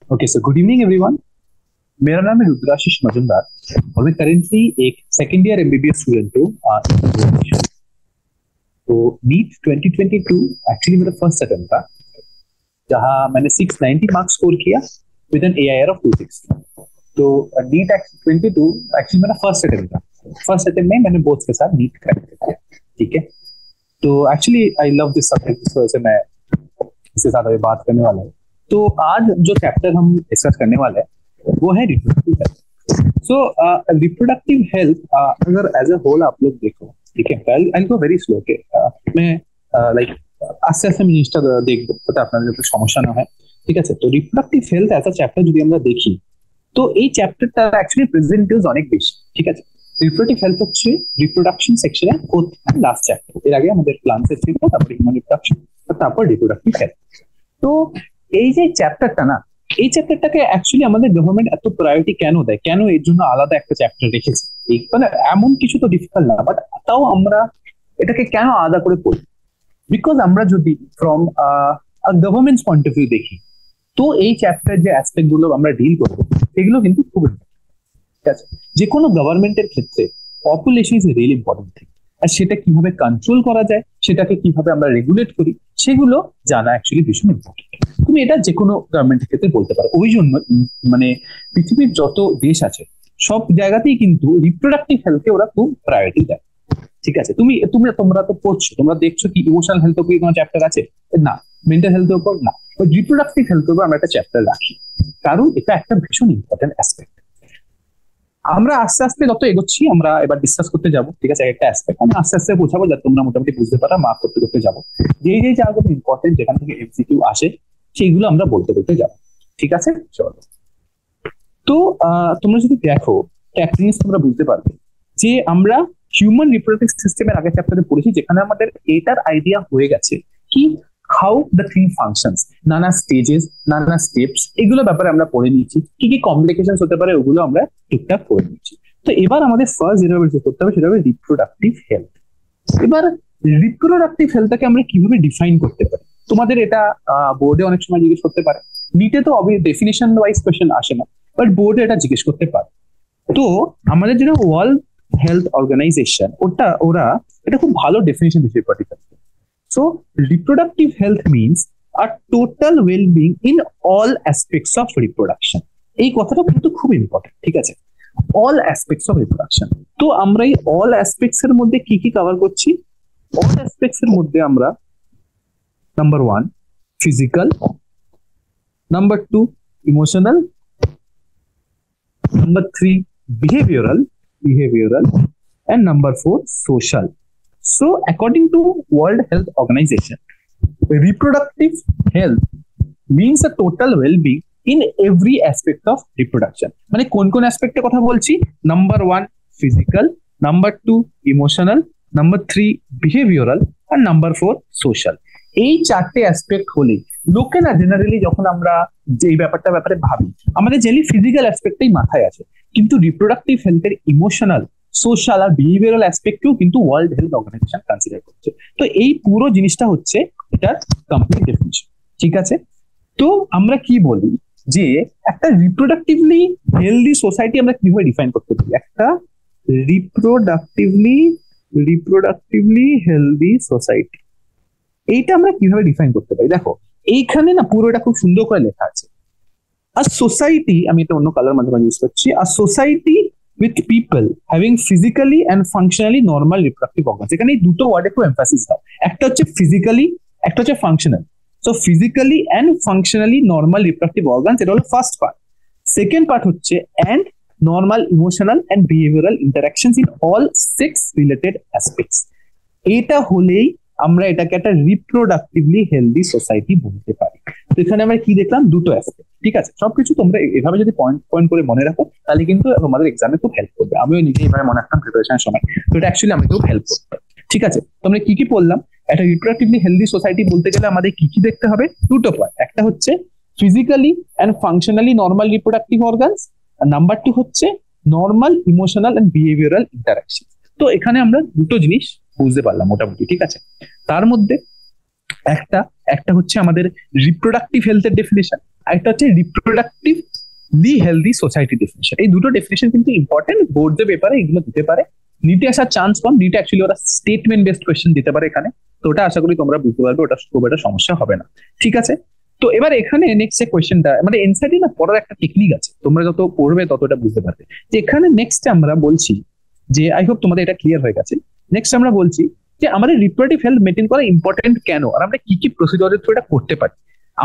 Okay so good evening everyone. मेरा नाम है रुद्राशीष मजुमदार और मैं करेंटली एक सेकेंड ईयर एमबीबीएस स्टूडेंट हूँ। तो नीट 2022 एक्चुअली मेरा फर्स्ट अटेम्प्ट था, जहाँ मैंने 690 मार्क्स स्कोर किया विद एन एआईआर ऑफ 260। तो नीट 22 एक्चुअली मेरा फर्स्ट अटेम्प्ट था। फर्स्ट अटेम्प्ट में मैंने बोर्ड्स के साथ नीट क्रैक किया। ठीक है, तो actually I love this subject, इस वजह से मैं इसके साथ अभी बात करने वाला हूँ। तो आज जो चैप्टर हम डिस्कस करने वाले हैं वो है रिप्रोडक्टिव हेल्थ। सो रिप्रोडक्टिव हेल्थ अगर एज अ होल आप लोग देखो, ठीक है, आई गो वेरी स्लो के मैं लाइक আস্তে আস্তে আমি জিনিসটা দেখবো যাতে আপনাদের যাতে সমস্যা না হয়। ঠিক আছে, তো reproductive health as a chapter যদি আমরা দেখি, তো এই চ্যাপ্টারটা অ্যাকচুয়ালি প্রেজেন্টেজ অনেক বেশি। ঠিক আছে, রিপ্রোডাক্টিভ হেলথ হচ্ছে রিপ্রোডাকশন সেকশনের ফোর্থ এন্ড লাস্ট চ্যাপ্টার। এর আগে আমাদের প্লান্টস ছিল, তারপর হিউম্যান রিপ্রোডাকশন, তারপর রিপ্রোডাক্টিভ হেলথ। তো এই যে চ্যাপ্টারটা না, এই চ্যাপ্টারটাকে অ্যাকচুয়ালি আমাদের গভর্নমেন্ট এত প্রায়োরিটি কেন দেয়, কেন এর জন্য আলাদা একটা চ্যাপ্টার রেখেছে? মানে এমন কিছু তো ডিফিকাল্ট না, বাট তাও আমরা এটাকে কেন আলাদা করে পড়ি? বিকজ আমরা যদি from government point of view দেখি, তো এই চ্যাপ্টার যে অ্যাসপেক্ট গুলো আমরা ডিল করবো সেগুলো কিন্তু খুব ঠিক আছে। যে কোনো গভর্নমেন্টের ক্ষেত্রে population is really important thing, আর সেটা কিভাবে কন্ট্রোল করা যায়, সেটাকে কিভাবে আমরা রেগুলেট করি, সেগুলো জানা অ্যাকচুয়ালি ভীষণ ইম্পর্টেন্ট। তুমি এটা যে কোনো গভর্নমেন্টের ক্ষেত্রে বলতে পারো। ওই জন্য মানে পৃথিবীর যত দেশ আছে সব জায়গাতেই কিন্তু রিপ্রোডাক্টিভ হেলথকে ওরা খুব প্রায়োরিটি দেয়। ঠিক আছে, তোমরা তো পড়ছো, তোমরা দেখছো কি ইমোশনাল হেলথ উপর কোনো চ্যাপ্টার আছে? না। মেন্টাল হেলথের উপর না, রিপ্রোডাক্টিভ হেলথের উপর আমরা একটা চ্যাপ্টার রাখি, কারণ এটা একটা ভীষণ ইম্পর্টেন্ট অ্যাসপেক্ট। আমরা আস্তে আস্তে যত এগোচ্ছি আমরা এবার ডিসকাস করতে যাবো। ঠিক আছে, একটা অ্যাসপেক্ট আমি আস্তে আস্তে বোঝাবো যাতে তোমরা মোটামুটি বুঝতে পারো, মার্ক করতে করতে যাবো। যেই যেই জায়গাগুলো ইম্পর্টেন্ট, যেখান থেকে এমসিকিউ আসে, সেইগুলো আমরা বলতে বলতে যাবো। ঠিক আছে, চলো। তো তোমরা যদি দেখো একটা জিনিস তোমরা বুঝতে পারবে যে আমরা হিউম্যান রিপ্রোডাক্টিভ সিস্টেমের আগের চ্যাপ্টারে পড়েছি, যেখানে আমাদের এটার আইডিয়া হয়ে গেছে কি হাউ দ্য থিং ফাংশনস, নানা স্টেজেস, নানা স্টেপস, এগুলো ব্যাপারে আমরা পড়ে নিয়েছি। কি কি কমপ্লিকেশন হতে পারে ওগুলো আমরা ঠিকঠাক করে নিচ্ছি। তো এবার আমাদের ফার্স্ট যেটা করতে হবে সেটা হবে রিপ্রোডাক্টিভ হেলথ। এবার রিপ্রোডাক্টিভ হেলথটাকে আমরা কিভাবে ডিফাইন করতে পারি? তোমাদের এটা বোর্ডে অনেক সময় জিজ্ঞেস করতে পারে। নিটে তো ডেফিনেশন ওয়াইজ কোয়েশ্চেন আসে না, বাট বোর্ডে এটা জিজ্ঞেস করতে পারে। তো আমাদের যেটা ওয়ার্ল্ড হেলথ অর্গানাইজেশন, ওরা এটা খুব ভালো ডেফিনেশন দিয়েছে reproductive health. So reproductive health means a total wellbeing in all aspects of reproduction. এই কথাটা কিন্তু খুব ইম্পর্টেন্ট। ঠিক আছে, অল অ্যাসপেক্টস অফ রিপ্রোডাকশন। তো আমরা এই অল অ্যাসপেক্টস এর মধ্যে কি কি কভার করছি? অল অ্যাসপেক্টস এর মধ্যে আমরা number 1 physical, number 2 emotional, number 3 behavioral, and number 4 social. So according to World Health Organization, reproductive health means a total well-being in every aspect of reproduction. মানে কোন কোন অ্যাসপেক্টের কথা বলছি? Number 1 physical, number 2 emotional, number 3 behavioural, আর number 4 social. এই চারটে aspect হলে লোকে না জেনারেলি যখন আমরা যে ব্যাপারে ভাবি, আমাদের জেনারেলি ফিজিক্যাল অ্যাসপেক্টটাই মাথায় আছে, কিন্তু রিপ্রোডাক্টিভ হেলথের ইমোশনাল, সোশ্যাল আর বিহেভিয়ারাল অ্যাসপেক্টকেও কিন্তু ওয়ার্ল্ড হেলথ অর্গানাইজেশন কনসিডার করছে। তো এই পুরো জিনিসটা হচ্ছে এটার কমপ্লিট ডেফিনিশন। ঠিক আছে, তো আমরা কি বলি যে একটা রিপ্রোডাক্টিভলি হেলদি সোসাইটি আমরা কিভাবে ডিফাইন করতে পারি? একটা রিপ্রোডাক্টিভলি হেলদি সোসাইটি, এইটা আমরা কিভাবে ডিফাইন করতে পারি? দেখো এইখানে না পুরোটা খুব সুন্দর করে লেখা আছে। আর সোসাইটি, আমি এটা অন্য কালার মাধ্যমে ইউজ করছি, আর society with people having physically and functionally normal reproductive organs. এখানে এই দুটো ওয়ার্ডে খুব এমফাসিস দাও, একটা হচ্ছে ফিজিক্যালি, একটা হচ্ছে functional. So physically and functionally normal reproductive organs, এটা হলো ফার্স্ট পার্ট। সেকেন্ড পার্ট হচ্ছে and normal emotional and behavioural interactions in all sex related aspects. এটা হলেই আমরা এটাকে একটা রিপ্রোডাক্টিভলি হেলদি সোসাইটি বলতে পারি। তো এখানে আমরা কি দেখলাম? দুটো অ্যাসপেক্ট। ঠিক আছে, সবকিছু তোমরা এভাবে যদি পয়েন্ট পয়েন্ট করে মনে রাখো, তাহলে কিন্তু তোমাদের এক্সামে খুব হেল্প করবে। আমিও নিজে এভাবে মনে রাখতাম প্রিপারেশনের সময়, তো এটা অ্যাকচুয়ালি আমাকে খুব হেল্প করবে। ঠিক আছে, তোমরা কি কি পড়লাম? একটা রিপ্রোডাক্টিভলি হেলদি সোসাইটি বলতে গেলে আমাদের কি কি দেখতে হবে? দুটো পয়েন্ট, একটা হচ্ছে physically and functionally normal reproductive organs, আর নাম্বার 2 হচ্ছে normal emotional and behavioural interaction. তো এখানে আমরা দুটো জিনিস বুঝতে পারলাম মোটামুটি। ঠিক আছে, তার মধ্যে একটা হচ্ছে আমাদের রিপ্রোডাক্টিভ হেলথের ডেফিনেশন, আরেকটা হচ্ছে রিপ্রোডাক্টিভলি হেলদি সোসাইটি ডেফিনেশন। এই দুটো ডেফিনেশন কিন্তু ইম্পর্টেন্ট, বোর্ডের পেপারে এগুলো দিতে পারে, নিটে আসার চান্স কম, নিটে অ্যাকচুয়ালি ওরা স্টেটমেন্ট বেসড কোয়েশ্চেন দিতে পারে এখানে, তো ওটা আশা করি তোমরা বুঝতে পারবে, ওটা খুব একটা সমস্যা হবে না। ঠিক আছে, তো এবার এখানে নেক্সট যে কোয়েশ্চেনটা, মানে এনসাইডি না পড়ার একটা টেকনিক আছে, তোমরা যত পড়বে ততটা বুঝতে পারবে। যে এখানে নেক্সট আমরা বলছি যে, আই হোপ তোমাদের এটা ক্লিয়ার হয়ে গেছে, নেক্সট আমরা বলছি যে আমাদের রিপ্রোডাক্টিভ হেলথ মেনটেন করা ইম্পর্টেন্ট কেন, আর আমরা কি কি প্রসিডিওরের থ্রু এটা করতে পারি।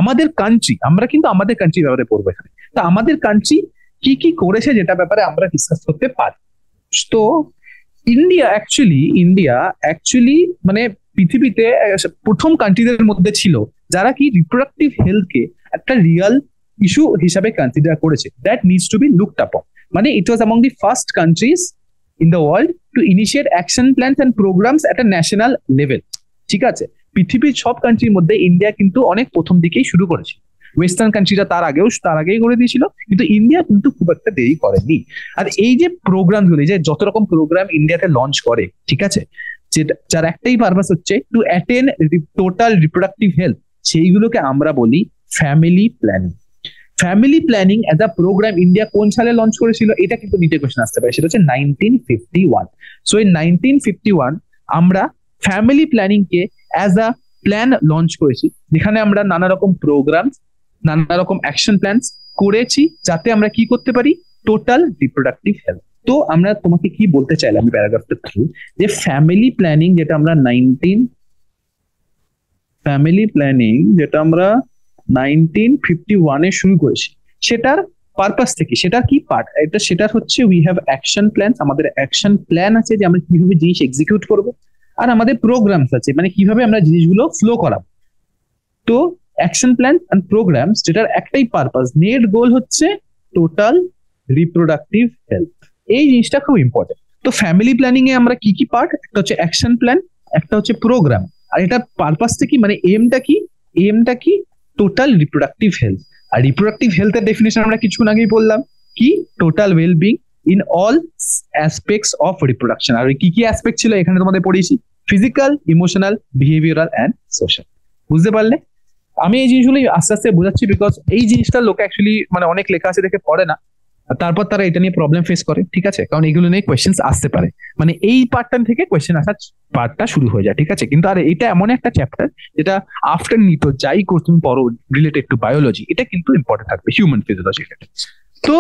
আমাদের কান্ট্রি, আমরা কিন্তু আমাদের কান্ট্রির ব্যাপারে পড়বো এখানে, তা আমাদের কান্ট্রি কি কি করেছে যেটা ব্যাপারে আমরা ডিসকাস করতে পারি। তো ইন্ডিয়া অ্যাকচুয়ালি মানে পৃথিবীতে প্রথম কান্ট্রিদের মধ্যে ছিল যারা কি রিপ্রোডাক্টিভ হেলথকে একটা রিয়েল ইস্যু হিসাবে কনসিডার করেছে, that needs to be looked upon. মানে it was among the first countries in the world to initiate action plans and programmes at a national level. ঠিক আছে, পৃথিবীর সব কান্ট্রির মধ্যে ইন্ডিয়া কিন্তু অনেক প্রথম দিকেই শুরু করেছে, ওয়েস্টার্ন কান্ট্রিরা তার আগেই করে দিয়েছিল, কিন্তু ইন্ডিয়া কিন্তু খুব একটা দেরি করেনি। আর এই যে প্রোগ্রাম গুলি, যে যত রকম প্রোগ্রাম ইন্ডিয়াতে লঞ্চ করে, ঠিক আছে, যার একটাই পারপাস হচ্ছে to attain total reproductive health, সেইগুলোকে আমরা বলি family planning. Family planning as a programme India কোন সালে লঞ্চ করেছিল, এটা কিন্তু নিতে কোশ্চেন আসতে পারে, সেটা হচ্ছে 1951। সো এই 1951 আমরা family planning K as a plan launch করেছি, যেখানে আমরা নানা রকম প্রোগ্রাম, নানা রকম অ্যাকশন প্ল্যান করেছি, যাতে আমরা কি করতে পারি, টোটাল রিপ্রোডাক্টিভ হেলথ। তো আমরা তোমাকে কি বলতে চাইলাম আমি প্যারাগ্রাফটা থ্রু, যে ফ্যামিলি প্ল্যানিং যেটা আমরা 1951 শুরু করেছি, সেটার পারপাস থেকে, সেটা কি পার্ট, এটা সেটা হচ্ছে উই হ্যাভ অ্যাকশন প্ল্যান, আমাদের অ্যাকশন প্ল্যান আছে যে আমরা কিভাবে জিনিস এক্সিকিউট করবো, আর আমাদের প্রোগ্রামস আছে মানে কিভাবে আমরা জিনিসগুলো ফ্লো করাবো। তো অ্যাকশন প্ল্যান এন্ড প্রোগ্রামস, যেটার একটাই পারপাস, নেট গোল হচ্ছে টোটাল রিপ্রোডাক্টিভ হেলথ। এই জিনিসটা খুব ইম্পর্টেন্ট। তো ফ্যামিলি প্ল্যানিং এ আমরা কি কি পার্ট, একটা হচ্ছে অ্যাকশন প্ল্যান, একটা হচ্ছে প্রোগ্রাম, আর এটার পারপাসটা কি, মানে এমটা কি টোটাল রিপ্রোডাক্টিভ হেলথ। আর রিপ্রোডাক্টিভ হেলথের ডেফিনেশন আমরা কিছুক্ষণ আগেই বললাম, কি total wellbeing in all aspects of reproduction. আর কি কি অ্যাসপেক্ট ছিল এখানে তোমাদের পড়িয়েছি, physical, emotional, behavioural and social. বুঝতে পারলে? আমি এই জিনিসগুলো আস্তে আস্তে বোঝাচ্ছি বিকজ এই জিনিসটা লোকে অ্যাকচুয়ালি মানে অনেক লেখা আছে দেখে পড়ে না, তারপর তারা এটা নিয়ে প্রবলেম ফেস করে। ঠিক আছে, কারণ এগুলো নিয়ে কোয়েশ্চেন আসতে পারে, মানে এই পার্টটা থেকে কোয়েশ্চেন আসার পার্টটা শুরু হয়ে যায়। ঠিক আছে, কিন্তু আর এটা এমন একটা চ্যাপ্টার যেটা আফটার নিতো যাই করো তুমি পড়ো রিলেটেড টু বায়োলজি, এটা কিন্তু ইম্পর্টেন্ট থাকবে, হিউম্যান ফিজিওলজি রিলেটেড। তো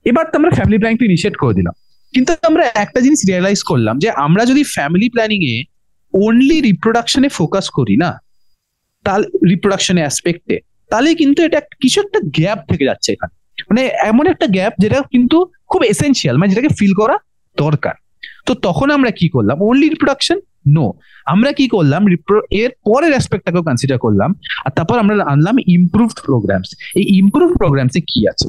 এবার তো আমরা ফ্যামিলি প্ল্যানিং ইনিশিয়েট করে দিলাম, কিন্তু আমরা একটা জিনিস রিয়েলাইজ করলাম যে আমরা যদি family planning A only রিপ্রোডাকশনে focus করি না, তাহলে রিপ্রোডাকশনের অ্যাসপেক্টে, তাহলে কিন্তু এটা কিছু একটা গ্যাপ থেকে যাচ্ছে এখানে, মানে এমন একটা গ্যাপ যেটা কিন্তু খুব এসেনশিয়াল, মানে যেটাকে ফিল করা দরকার। তো তখন আমরা কি করলাম, অনলি রিপ্রোডাকশন নো, আমরা কি করলাম এর পরের অ্যাসপেক্টটাকেও কনসিডার করলাম, আর তারপর আমরা আনলাম ইমপ্রুভড প্রোগ্রামস। এই ইমপ্রুভড প্রোগ্রামসে কি আছে,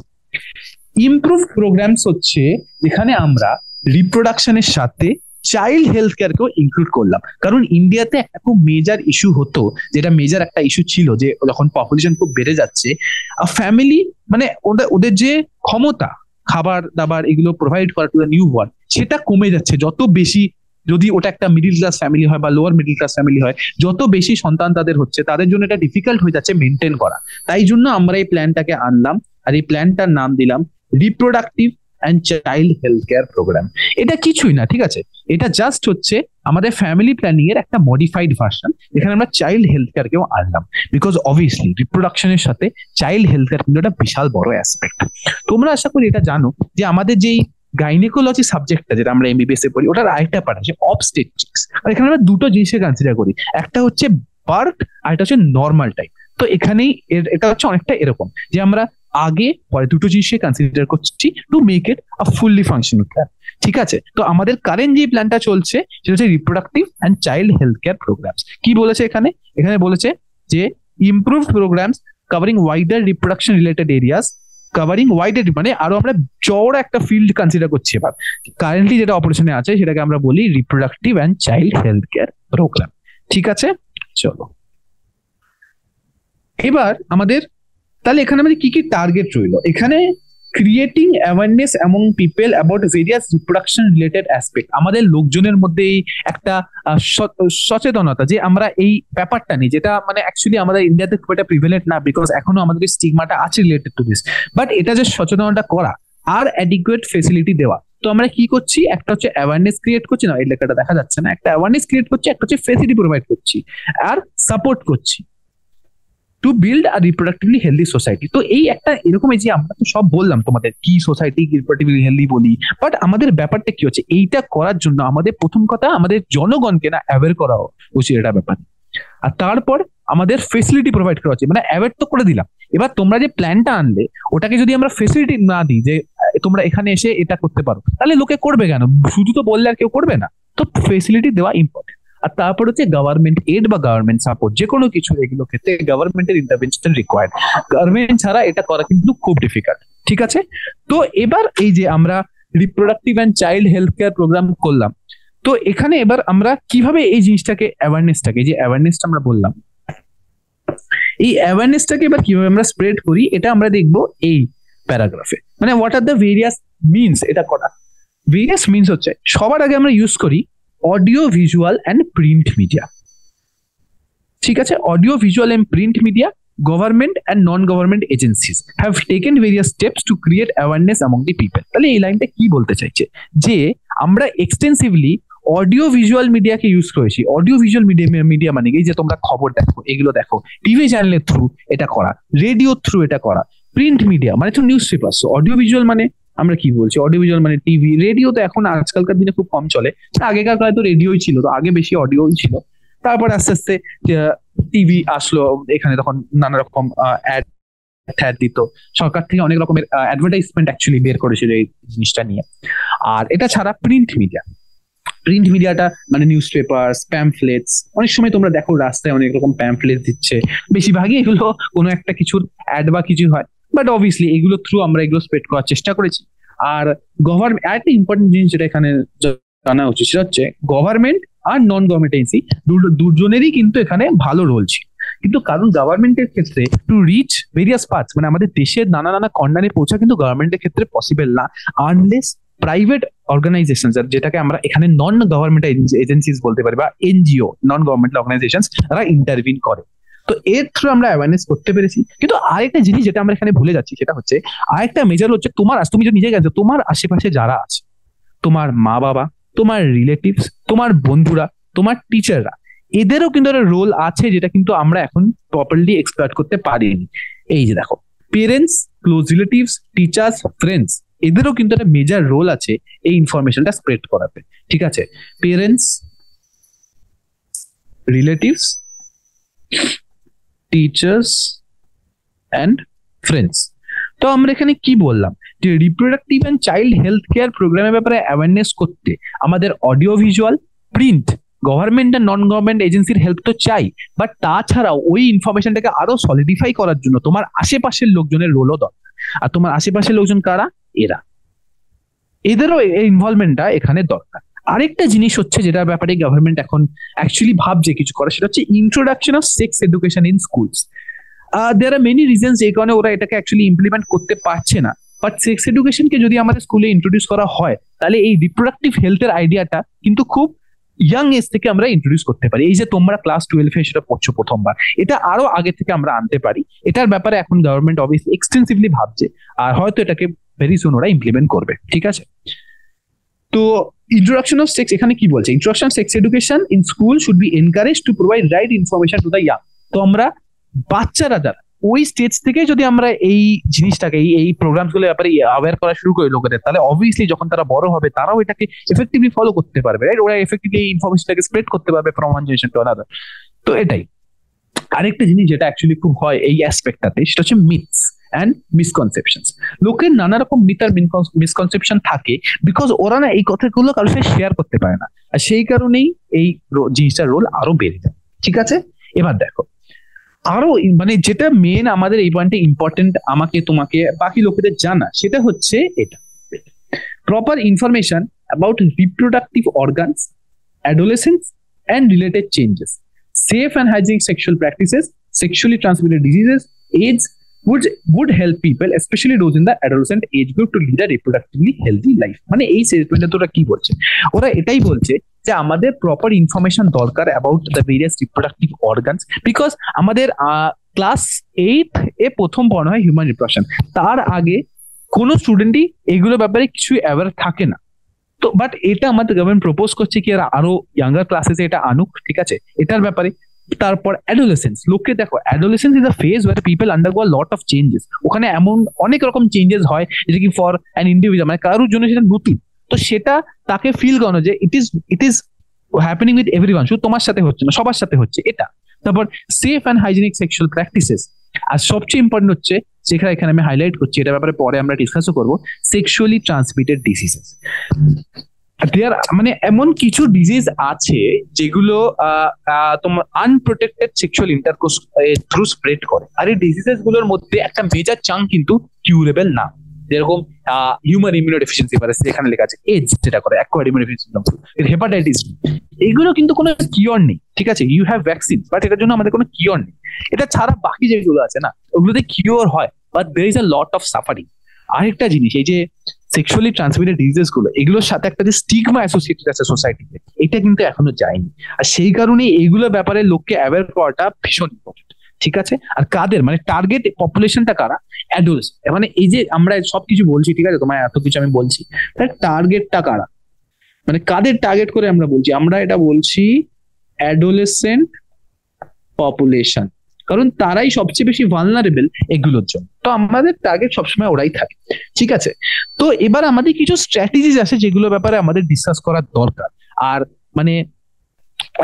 ইমপ্রুভড প্রোগ্রামস হচ্ছে যেখানে আমরা রিপ্রোডাকশনের সাথে চাইল্ড হেলথ কেয়ারকেও ইনক্লুড করলাম। কারণ ইন্ডিয়াতে একটা খুব মেজর ইস্যু হতো, যেটা মেজর একটা ইস্যু ছিল, যে যখন পপুলেশন খুব বেড়ে যাচ্ছে, ফ্যামিলি মানে ওদের যে ক্ষমতা খাবার দাবার এগুলো প্রোভাইড করা টু দ্য নিউ বর্ন, সেটা কমে যাচ্ছে। যত বেশি, যদি ওটা একটা মিডিল ক্লাস ফ্যামিলি হয় বা লোয়ার মিডিল ক্লাস ফ্যামিলি হয়, যত বেশি সন্তান তাদের হচ্ছে, তাদের জন্য এটা ডিফিকাল্ট হয়ে যাচ্ছে মেনটেন করা। তাই জন্য আমরা এই প্ল্যানটাকে আনলাম, আর এই প্ল্যানটার নাম দিলাম reproductive and child health care programme. এটা কিছুই না, ঠিক আছে, এটা জাস্ট হচ্ছে আমাদের ফ্যামিলি প্ল্যানিং এর একটা মডিফাইড ভার্সন, যেখানে আমরা চাইল্ড হেলথ কেয়ার কেও আনলাম, বিকজ অবভিয়াসলি রিপ্রোডাকশনের সাথে চাইল্ড হেলথ কেয়ার কিন্তু একটা বিশাল বড় অ্যাসপেক্ট। তোমরা আশা করি এটা জানো যে আমাদের যেই গাইনিকোলজি সাবজেক্টটা যেটা আমরা এমবিবিএস এ পড়ি, ওটার আরেকটা পার্ট আছে অবস্টেট্রিক্স। আর এখানে আমরা দুটো জিনিসকে কনসিডার করি, একটা হচ্ছে বার্থ আর একটা হচ্ছে নর্মাল টাইম। তো এখানেই এটা হচ্ছে অনেকটা এরকম যে আমরা আগে পরে দুটো জিনিসকে কনসিডার করছি to make it a fully functional plan. ঠিক আছে, তো আমাদের কারেন্ট যে প্ল্যানটা চলছে সেটা হচ্ছে reproductive and child health care programs. কি বলেছে এখানে, এখানে বলেছে যে improved programs covering wider reproduction related areas, covering wider মানে আরো আমরা চওড়া একটা ফিল্ড কনসিডার করছি। এবার কারেন্টলি যেটা অপারেশনে আছে সেটাকে আমরা বলি reproductive and child health care programme. ঠিক আছে, চলো এবার আমাদের তাহলে এখানে আমাদের কি কি টার্গেট রইলো, এখানে creating awareness among people about various reproduction related aspect, আমাদের লোকজনের মধ্যে এই একটা সচেতনতা যে আমরা এই ব্যাপারটা নিয়ে, যেটা মানে অ্যাকচুয়ালি আমাদের ইন্ডিয়াতে খুব একটা প্রিভেলেন্ট না, বিকজ এখনো আমাদের স্টিগমাটা আছে রিলেটেড টু দিস, বাট এটা যে সচেতনতা করা আর অ্যাডিকুয়েট ফেসিলিটি দেওয়া। তো আমরা কি করছি, একটা হচ্ছে অ্যাওয়ারনেস ক্রিয়েট করছি, না এই লেখাটা দেখা যাচ্ছে না, একটা অ্যাওয়ারনেস ক্রিয়েট করছি, একটা হচ্ছে ফেসিলিটি প্রোভাইড করছি আর সাপোর্ট করছি to build a reproductively healthy society. তো এই একটা এরকম, এই যে আমরা তো সব বললাম তোমাদের কি সোসাইটি রিপ্রোডাক্টিভলি হেলদি বলি, বাট আমাদের ব্যাপারটা কি হচ্ছে, এইটা করার জন্য আমাদের প্রথম কথা আমাদের জনগণকে না অ্যাওয়্যার করা উচিত এটা ব্যাপার। আর তারপর আমাদের ফেসিলিটি প্রোভাইড করা উচিত, মানে অ্যাওয়্যার তো করে দিলাম, এবার তোমরা যে প্ল্যানটা আনলে ওটাকে যদি আমরা ফেসিলিটি না দিই যে তোমরা এখানে এসে এটা করতে পারো, তাহলে লোকে করবে কেন? শুধু তো বললে আর কেউ করবে না। তো ফেসিলিটি দেওয়া ইম্পর্টেন্ট। আর তারপর হচ্ছে গভর্নমেন্ট এড বা গভর্নমেন্ট সাপোর্ট, যে কোনো কিছু এগুলো ক্ষেত্রে গভর্নমেন্টের ইন্টারভেনশন রিকোয়ার্ড। গভর্নমেন্ট ছাড়া এটা করা কিন্তু খুব ডিফিকাল্ট। ঠিক আছে, তো এবার এই যে আমরা reproductive and child health care programme করলাম, তো এখানে এবার আমরা কিভাবে এই জিনিসটাকে অ্যাওয়ারনেসটাকে, যে অ্যাওয়ারনেসটা আমরা বললাম, এই অ্যাওয়ারনেসটাকে এবার কিভাবে আমরা স্প্রেড করি এটা আমরা দেখবো এই প্যারাগ্রাফে। মানে what are the various means এটা করা। ভেরিয়াস মিনস হচ্ছে সবার আগে আমরা ইউজ করি audio visual and print media. ঠিক আছে, audio visual and print media, government and non government agencies have taken various steps to create awareness among the people. তাহলে এই লাইনটা কি বলতে চাইছে, যে আমরা এক্সটেন্সিভলি অডিও ভিজুয়াল মিডিয়াকে ইউজ করেছি। অডিও ভিজুয়াল মিডিয়া মানে এই যে তোমরা খবর দেখো, এগুলো দেখো, টিভি চ্যানেলের থ্রু এটা করা, রেডিও থ্রু এটা করা, প্রিন্ট মিডিয়া মানে তো নিউজ পেপার। অডিও ভিজুয়াল মানে আমরা কি বলছি, অডিও ভিজুয়াল মানে টিভি, রেডিও তো এখন আজকালকার দিনে খুব কম চলে, আগেকার কালে তো রেডিওই ছিল, তো আগে বেশি অডিওই ছিল। তারপর আস্তে আস্তে টিভি আসলো, এখানে তখন নানা রকম অ্যাড দিত, সরকার থেকে অনেক রকমের অ্যাডভার্টাইজমেন্ট অ্যাকচুয়ালি বের করেছিল এই জিনিসটা নিয়ে। আর এটা ছাড়া প্রিন্ট মিডিয়া, প্রিন্ট মিডিয়াটা মানে নিউজ পেপার, প্যাম্পলেটস, অনেক সময় তোমরা দেখো রাস্তায় অনেক রকম প্যাম্পলেট দিচ্ছে, বেশিরভাগই এগুলো কোনো একটা কিছুর অ্যাড বা কিছু হয়, বাট অবভিয়াসলি এগুলো থ্রু আমরা এগুলো স্প্রেড করার চেষ্টা করেছি। আর গভর্নমেন্ট, আরেকটা ইম্পর্টেন্ট জিনিস যেটা এখানে জানা উচিত সেটা হচ্ছে গভর্নমেন্ট আর নন গভর্নমেন্ট এজেন্সি দুজনেরই কিন্তু এখানে ভালো রোল ছিল। কিন্তু কারণ গভর্নমেন্টের ক্ষেত্রে টু রিচ ভেরিয়াস পার্টস, মানে আমাদের দেশের নানা নানা কর্নারে পৌঁছা কিন্তু গভর্নমেন্টের ক্ষেত্রে পসিবল না, আনলেস প্রাইভেট অর্গানাইজেশন, যেটাকে আমরা এখানে নন গভর্নমেন্ট এজেন্সিস বলতে পারি বা এনজিও, নন গভর্নমেন্ট অর্গানাইজেশন, তারা ইন্টারভিন করে। তো এর থ্রু আমরা অ্যাওয়ারনেস করতে পেরেছি। কিন্তু আরেকটা জিনিস যেটা আমরা এখানে ভুলে যাচ্ছি সেটা হচ্ছে, আরেকটা মেজর হচ্ছে তুমি যে নিজে গেছো, তোমার আশেপাশে যারা আছে, তোমার মা বাবা, তোমার রিলেটিভস, তোমার বন্ধুরা, তোমার টিচাররা, এদেরও কিন্তু একটা রোল আছে যেটা কিন্তু আমরা এখন প্রপারলি এক্সপ্লয়েট করতে পারিনি। এই যে দেখো, parents, close relatives, teachers, friends, এদেরও কিন্তু একটা মেজর রোল আছে এই ইনফরমেশনটা স্প্রেড করাতে। ঠিক আছে, parents, relatives, teachers and friends. তো আমরা এখানে কি বললাম, যে reproductive and child health care প্রোগ্রামের ব্যাপারে অ্যাওয়ারনেস করতে আমাদের অডিও ভিজুয়াল, প্রিন্ট, গভর্নমেন্ট আর নন গভর্নমেন্ট এজেন্সির হেল্প তো চাই, বাট তাছাড়াও ওই ইনফরমেশনটাকে আরো সলিডিফাই করার জন্য তোমার আশেপাশের লোকজনের রোলও দরকার। আর তোমার আশেপাশের লোকজন কারা? এরা, এদেরও ইনভলভমেন্টটা এখানে দরকার। আরেকটা জিনিস হচ্ছে যেটার ব্যাপারে গভর্নমেন্ট এখন অ্যাকচুয়ালি ভাবছে কিছু করা, সেটা হচ্ছে introduction of sex education in schools. There are many reasons এই কারণে ওরা এটাকে অ্যাকচুয়ালি ইমপ্লিমেন্ট করতে পারছে না, বাট সেক্স এডুকেশনকে যদি আমাদের স্কুলে ইন্ট্রোডিউস করা হয়, তাহলে এই রিপ্রোডাক্টিভ হেলথের আইডিয়াটা কিন্তু খুব ইয়াং এজ থেকে আমরা ইন্ট্রোডিউস করতে পারি। এই যে তোমরা ক্লাস 12-এ সেটা পড়ছো প্রথমবার, এটা আরো আগে থেকে আমরা আনতে পারি। এটার ব্যাপারে এখন গভর্নমেন্ট অবভিয়াসলি এক্সটেন্সিভলি ভাবছে, আর হয়তো এটাকে ভেরি সুন ওরা ইমপ্লিমেন্ট করবে। ঠিক আছে, তো ইন্ট্রোডাকশন অফ সেক্স এখানে কি বলছে, introduction sex education in school should be encourage to provide right information to the young. তো আমরা বাচ্চারা যারা ওই স্টেজ থেকে যদি আমরা এই জিনিসটাকে, এই প্রোগ্রাম গুলোর ব্যাপারে অ্যাওয়্যার করা শুরু করি লোকেদের, তাহলে অবভিয়াসলি যখন তারা বড় হবে তারাও এটাকে এফেক্টিভলি ফলো করতে পারবে, রাইট? ওরা এফেক্টিভলি এই ইনফরমেশনটাকে স্প্রেড করতে পারবে from one generation to another. তো এটাই আরেকটা জিনিস যেটা অ্যাকচুয়ালি খুব হয় এই অ্যাসপেক্টটাতে, সেটা হচ্ছে মিথস অ্যান্ড মিসকনসেপশনস। লোকের নানা রকম মিথ আর মিসকনসেপশন থাকে, বিকজ ওরা না এই কথাগুলো কারোর সাথে শেয়ার করতে পারে না, আর সেই কারণেই এই জিনিসটার রোল আরো বেড়ে যায়। ঠিক আছে, এবার দেখো আরো মানে যেটা মেন আমাদের এই পয়েন্টে ইম্পর্টেন্ট আমাকে তোমাকে বাকি লোকেদের জানা, সেটা হচ্ছে এটা, proper information about reproductive organs, adolescence and related changes, safe and hygienic sexual practices, sexually transmitted diseases, AIDS, would would help people, especially those in the adolescent age group, to lead a reproductively healthy life. মানে এই স্টেটমেন্টে তোরা কি বলছে? ওরা এটাই বলছে যে আমাদের প্রপার ইনফরমেশন দরকার about the various reproductive organs, because আমাদের ক্লাস 8 এ প্রথম পড়ানো হয় হিউম্যান রিপ্রোডাকশন। তার আগে কোনো স্টুডেন্টই এগুলোর ব্যাপারে কিছু অ্যাওয়ার থাকে না। তো বাট এটা আমাদের গভর্নমেন্ট প্রপোজ করছে কি আরো ইয়াঙ্গার ক্লাসেসে এটা আনুক, ঠিক আছে, এটার ব্যাপারে। তারপর অ্যাডোলেসেন্স, লোকে দেখো adolescence is a phase where people undergo a lot of changes. ওখানে এমন অনেক রকম চেঞ্জেস হয় যেটা কি ফর অ্যান ইন্ডিভিজুয়াল, মানে কারোর জন্য সেটা নতুন। তো সেটা তাকে ফিল করানো যে it is happening with everyone, শুধু তোমার সাথে হচ্ছে না, সবার সাথে হচ্ছে এটা। তারপর safe and hygienic sexual practices, আর সবচেয়ে ইম্পর্টেন্ট হচ্ছে যেখানে এখানে আমি হাইলাইট করছি, এটা ব্যাপারে পরে আমরা ডিসকাসও করবো, সেক্সুয়ালি ট্রান্সমিটেড ডিজিজেস। মানে এমন কিছু ডিজিজ আছে যেগুলো তোমার unprotected sexual intercourse through spread করে, আর এই ডিজিজেস গুলোর মধ্যে একটা মেজর চাঙ্ক কিন্তু কিউরেবল না। যেরকম হিউম্যান ইমিউনোডেফিসিয়েন্সি ভাইরাস, যেখানে লেখা আছে এইডস, যেটা করে অ্যাকোয়ার্ড ইমিউনোডেফিসিয়েন্সি, হেপাটাইটিস, এগুলো কিন্তু কোনো কিওর নেই, ঠিক আছে, ইউ হ্যাভ ভ্যাকসিন, বাট এটার জন্য আমাদের কোনো কিওর নেই। এটা ছাড়া বাকি যেগুলো আছে না, ওগুলোতে কিওর হয়, but there is a lot of suffering. আরেকটা জিনিস, এই যে সেক্সুয়ালি ট্রান্সমিটেড ডিজিজেস গুলো, এগুলোর সাথে একটা যে স্টিগমা অ্যাসোসিয়েটেড আছে সোসাইটিতে, এটা কিন্তু এখনো যায়নি। আর সেই কারণে এইগুলোর ব্যাপারে লোককে অ্যাওয়্যার করাটা ভীষণ ইম্পর্টেন্ট, ঠিক আছে। আর কাদের, মানে টার্গেট পপুলেশনটা কারা? অ্যাডোলেসেন্ট। মানে এই যে আমরা সবকিছু বলছি, ঠিক আছে, তোমার এত কিছু আমি বলছি, টার্গেটটা কারা, মানে কাদের টার্গেট করে আমরা বলছি? আমরা এটা বলছি অ্যাডোলেসেন্ট পপুলেশন, কারণ তারাই সবচেয়ে বেশি ভালনারেবল এগুলোর জন্য। তো আমাদের টার্গেট সবসময় ওরাই থাকে, ঠিক আছে। তো এবার আমাদের কিছু স্ট্র্যাটেজিস আছে যেগুলো ব্যাপারে আমাদের ডিসকাস করার দরকার। আর মানে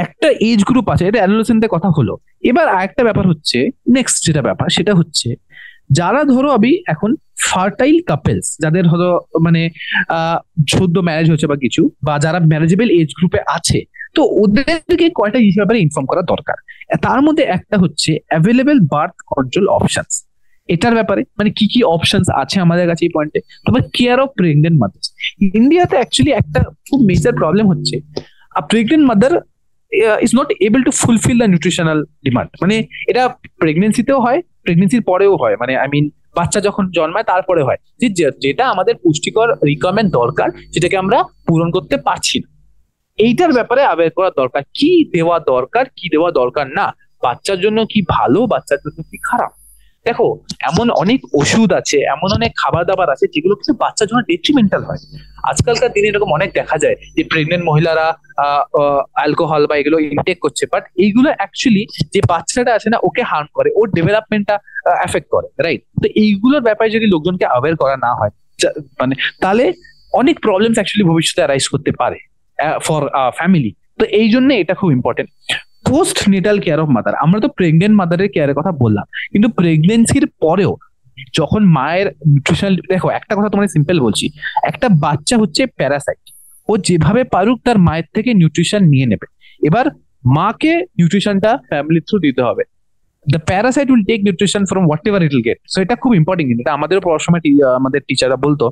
একটা এজ গ্রুপ আছে, এটা অ্যাডোলেসেন্টের কথা হলো। এবার আরেকটা ব্যাপার হচ্ছে, নেক্সট যেটা ব্যাপার সেটা হচ্ছে, যারা ধরো এখন ফার্টাইল কাপেলস, যাদের হলো মানে সদ্য ম্যারেজ হচ্ছে বা কিছু, বা যারা ম্যারেজেবল এজ গ্রুপে আছে, তো ওদেরকে কয়টা জিনিস ব্যাপারে ইনফর্ম করা দরকার। তার মধ্যে একটা হচ্ছে অ্যাভেলেবল বার্থ কন্ট্রোল অপশনস। এটার ব্যাপারে মানে কি কি অপশনস আছে আমাদের কাছে এই পয়েন্টে। তারপর কেয়ার অফ প্রেগনেন্ট মাদার্স। ইন্ডিয়াতে অ্যাকচুয়ালি একটা খুব মেজর প্রবলেম হচ্ছে, pregnant mother is not able to fulfil the nutritional demand. মানে এটা প্রেগনেন্সিতেও হয়, প্রেগনেন্সির পরেও হয়, মানে আই মিন বাচ্চা যখন জন্মায় তারপরে হয়, যেটা আমাদের পুষ্টিকর রিকোয়ারমেন্ট দরকার সেটাকে আমরা পূরণ করতে পারছি না। এইটার ব্যাপারে অ্যাওয়্যার করা দরকার, কি দেওয়া দরকার, কি দেওয়া দরকার না, বাচ্চার জন্য কি ভালো, বাচ্চার জন্য কি খারাপ। দেখো এমন অনেক ওষুধ আছে, এমন অনেক খাবার দাবার আছে যেগুলো কিন্তু বাচ্চার জন্য ডেট্রিমেন্টাল হয়। আজকালকার দিনে এরকম অনেক দেখা যায় যে প্রেগনেন্ট মহিলারা অ্যালকোহল বা এগুলো ইনটেক করছে, বাট এইগুলো অ্যাকচুয়ালি যে বাচ্চাটা আছে না, ওকে হার্ম করে, ওর ডেভেলপমেন্টটা এফেক্ট করে, রাইট। তো এইগুলোর ব্যাপারে যদি লোকজনকে অ্যাওয়্যার করা না হয়, মানে তাহলে অনেক প্রবলেমস অ্যাকচুয়ালি ভবিষ্যতে অ্যারাইজ করতে পারে ফর ফ্যামিলি। তো এই জন্য এটা খুব important. Post Natal care of mother, আমরা তো প্রেগনেন্ট মাদারের কেয়ারের কথা বললাম, কিন্তু প্রেগনেন্সির পরেও যখন মায়ের নিউট্রিশনাল, দেখো একটা কথা তোমার সিম্পল বলছি, একটা বাচ্চা হচ্ছে প্যারাসাইট, ও যেভাবে পারুক তার মায়ের থেকে নিউট্রিশন নিয়ে নেবে। এবার মাকে নিউট্রিশনটা ফ্যামিলি থ্রু দিতে হবে। The parasite will take nutrition from whatever it will get. So এটা খুব ইম্পর্টেন্ট, কিন্তু এটা আমাদেরও পড়ার সময় আমাদের টিচাররা বলতো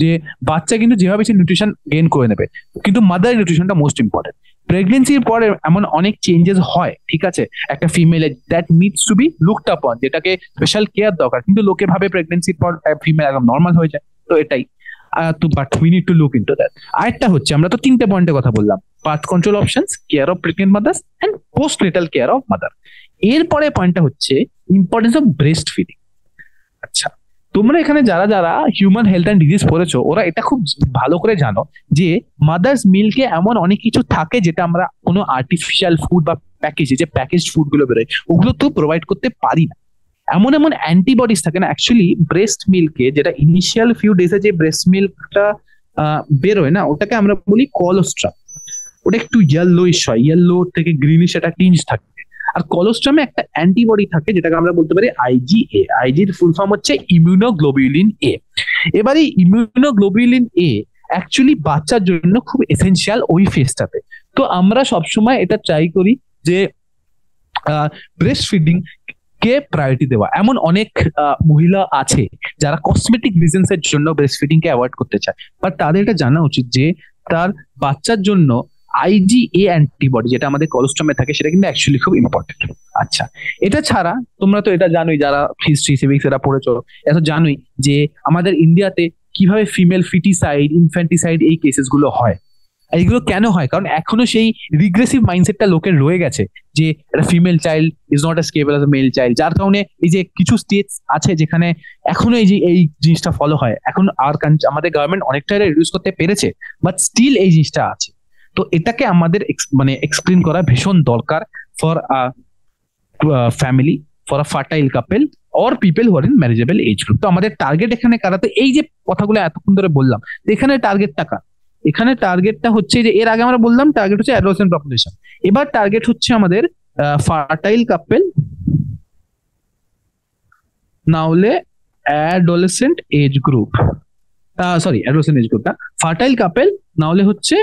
যে বাচ্চা কিন্তু যেভাবে সে নিউট্রিশন গেইন করে নেবে, কিন্তু মাদার নিউট্রিশনটা মোস্ট ইম্পর্টেন্ট। প্রেগনেন্সির পরে এমন অনেক চেঞ্জেস হয়, ঠিক আছে, একটা female that needs to be looked upon, যেটাকে স্পেশাল কেয়ার দরকার, কিন্তু লোকে ভাবে প্রেগনেন্সির পর ফিমেল একদম নর্মাল হয়ে যায়। তো এটাই তো, but we need to look into that. আরেকটা হচ্ছে, আমরা তো তিনটে পয়েন্টের কথা বললাম, birth control options, care of pregnant mothers and postnatal care of mother. এরপরে পয়েন্টটা হচ্ছে ইম্পর্টেন্স অফ ব্রেস্ট ফিডিং। আচ্ছা, তোমরা এখানে যারা যারা হিউম্যান হেলথ অ্যান্ড ডিজিজ পড়েছো, ওরা এটা খুব ভালো করে জানো যে মাদার্স মিল্কে এমন অনেক কিছু থাকে যেটা আমরা কোনো আর্টিফিশিয়াল ফুড বা প্যাকেজে যে প্যাকেজড ফুড গুলো বেরোয় ওগুলো তো প্রোভাইড করতে পারি না। এমন এমন অ্যান্টিবডিজ থাকে না অ্যাকচুয়ালি ব্রেস্ট মিল্কে, যেটা ইনিশিয়াল ফিউ ডেজে যে ব্রেস্ট মিল্কটা বেরোয় না, ওটাকে আমরা বলি কলোস্ট্রাম। ওটা একটু ইয়েলোইশ হয়, ইয়েলো থেকে গ্রিনিশ একটা টিঞ্জ থাকে। আর কলোস্ট্রামে একটা অ্যান্টিবডি থাকে যেটাকে আমরা বলতে পারি আইজিএ। আইজির ফুল ফর্ম হচ্ছে ইমিউনোগ্লোবিউলিন এ। এবার এই ইমিউনোগ্লোবিউলিন এ অ্যাকচুয়ালি বাচ্চার জন্য খুব এসেনশিয়াল ওই ফেজটাতে। তো আমরা সবসময় এটা ট্রাই করি যে ব্রেস্ট ফিডিং কে প্রায়োরিটি দেওয়া। এমন অনেক মহিলা আছে যারা কসমেটিক রিজনস এর জন্য ব্রেস্ট ফিডিং কে অ্যাভয়েড করতে চায়, বাট তাদের এটা জানা উচিত যে তার বাচ্চার জন্য আইজিএ অ্যান্টিবডি যেটা আমাদের কলোস্ট্রামে থাকে সেটা কিন্তু অ্যাকচুয়ালি খুব ইম্পর্টেন্ট। আচ্ছা, এটা ছাড়া তোমরা তো এটা জানোই, যারা হিস্ট্রি সিভিক্স এরা পড়েছো, এটা তো জানোই যে আমাদের ইন্ডিয়াতে কিভাবে ফিমেল ফিটিসাইড, ইনফ্যান্টিসাইড এই কেসেস গুলো হয়। এইগুলো কেন হয়? কারণ এখনো সেই রিগ্রেসিভ মাইন্ডসেটটা লোকের রয়ে গেছে যে একটা female child is not as capable as a male child, যার কারণে এই যে কিছু স্টেটস আছে যেখানে এখনো এই যে এই জিনিসটা ফলো হয়। এখন আর আমাদের গভর্নমেন্ট অনেকটা রিডিউস করতে পেরেছে, বাট স্টিল এই জিনিসটা আছে। তো এটাকে আমাদের মানে এক্সপ্লেন করা ভীষণ দরকার for a family, for a fertile couple or people who are in marriageable age group. তো আমাদের টার্গেট এখানে কারা? তো এই যে কথাগুলো এতক্ষণ ধরে বললাম, এখানে টার্গেটটা কার? এখানে টার্গেটটা হচ্ছে যে এর আগে আমরা বললাম টার্গেট হচ্ছে অ্যাডোলেসেন্ট পপুলেশন, এবার টার্গেট হচ্ছে আমাদের ফার্টাইল কাপল না হলে adolescent age group, sorry adolescent age group না, ফার্টাইল কাপল না হলে হচ্ছে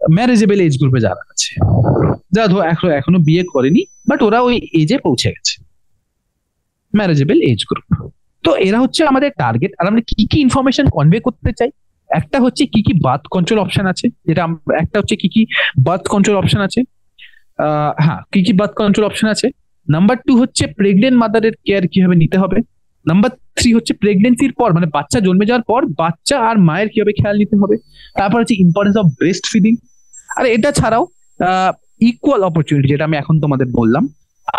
ম্যারেজেবল এজ গ্রুপে যারা আছে, যারা ধরো এখনো বিয়ে করেনি বাট ওরা ওই এজে পৌঁছে গেছে, ম্যারেজেবল এজ গ্রুপ। তো এরা হচ্ছে আমাদের টার্গেট। আর আমরা কি কি ইনফরমেশন কনভে করতে চাই? একটা হচ্ছে কি কি বার্থ কন্ট্রোল অপশন আছে, যেটা একটা হচ্ছে কি কি বার্থ কন্ট্রোল অপশন আছে, হ্যাঁ কি কি বার্থ কন্ট্রোল অপশন আছে। নাম্বার 2 হচ্ছে প্রেগনেন্ট মাদারের কেয়ার কিভাবে নিতে হবে। নাম্বার 3 হচ্ছে প্রেগনেন্সির পর মানে বাচ্চা জন্মে যাওয়ার পর বাচ্চা আর মায়ের কিভাবে খেয়াল নিতে হবে। তারপর হচ্ছে ইম্পর্টেন্স অফ ব্রেস্ট ফিডিং। আর এটা ছাড়াও ইকুয়াল অপরচুনিটি, যেটা আমি এখন তোমাদের বললাম।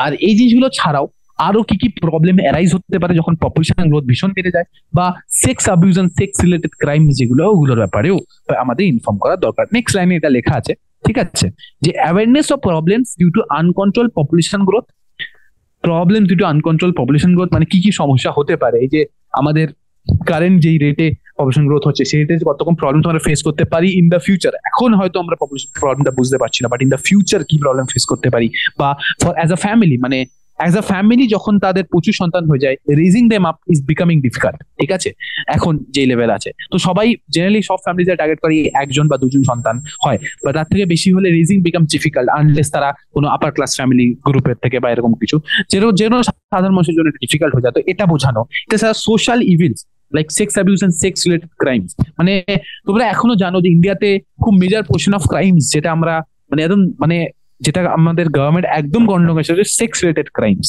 আর এই জিনিসগুলো ছাড়াও আরো কি কি প্রবলেম অ্যারাইজ হতে পারে যখন পপুলেশন গ্রোথ ভীষণ বেড়ে যায়, বা sex abuse and sex related crime যেগুলো, ওগুলোর ব্যাপারেও আমাদের ইনফর্ম করা দরকার। নেক্সট লাইনে এটা লেখা আছে, ঠিক আছে, যে awareness of problems due to uncontrol population growth. Problem due to uncontrol population growth মানে কি কি সমস্যা হতে পারে? এই যে আমাদের কারেন্ট যেই রেটে পপুলেশন গ্রোথ হচ্ছে সেই রেটে কত রকম প্রবলেম আমরা ফেস করতে পারি ইন দ্য ফিউচার। এখন হয়তো আমরা পপুলেশন প্রবলেমটা বুঝতে পারছি না, বাট ইন দ্য ফিউচার কি প্রবলেম ফেস করতে পারি। বা ফর অ্যাজ আ ফ্যামিলি, মানে অ্যাজ আ ফ্যামিলি যখন তাদের প্রচুর সন্তান হয়ে যায়, raising them up is becoming difficult, ঠিক আছে, এখন যে লেভেল আছে। তো সবাই জেনারেলি সব ফ্যামিলিতে টার্গেট করে একজন বা দুজন সন্তান হয়, বা তার থেকে বেশি হলে রেজিং বিকাম ডিফিকাল্ট আনলেস তারা কোনো আপার ক্লাস ফ্যামিলি গ্রুপের থেকে বা এরকম কিছু, যেন সাধারণ মানুষের জন্য ডিফিকাল্ট হয়ে যায়। তো এটা বোঝানো। এটা ছাড়া social evils like sex abuse and sex related crimes, মানে তোমরা এখনো জানো যে ইন্ডিয়াতে খুব মেজর পোর্শন অফ ক্রাইমস যেটা আমরা মানে একদম মানে যেটা আমাদের গভর্নমেন্ট একদম গন্ডগোল করেছে, sex related crimes,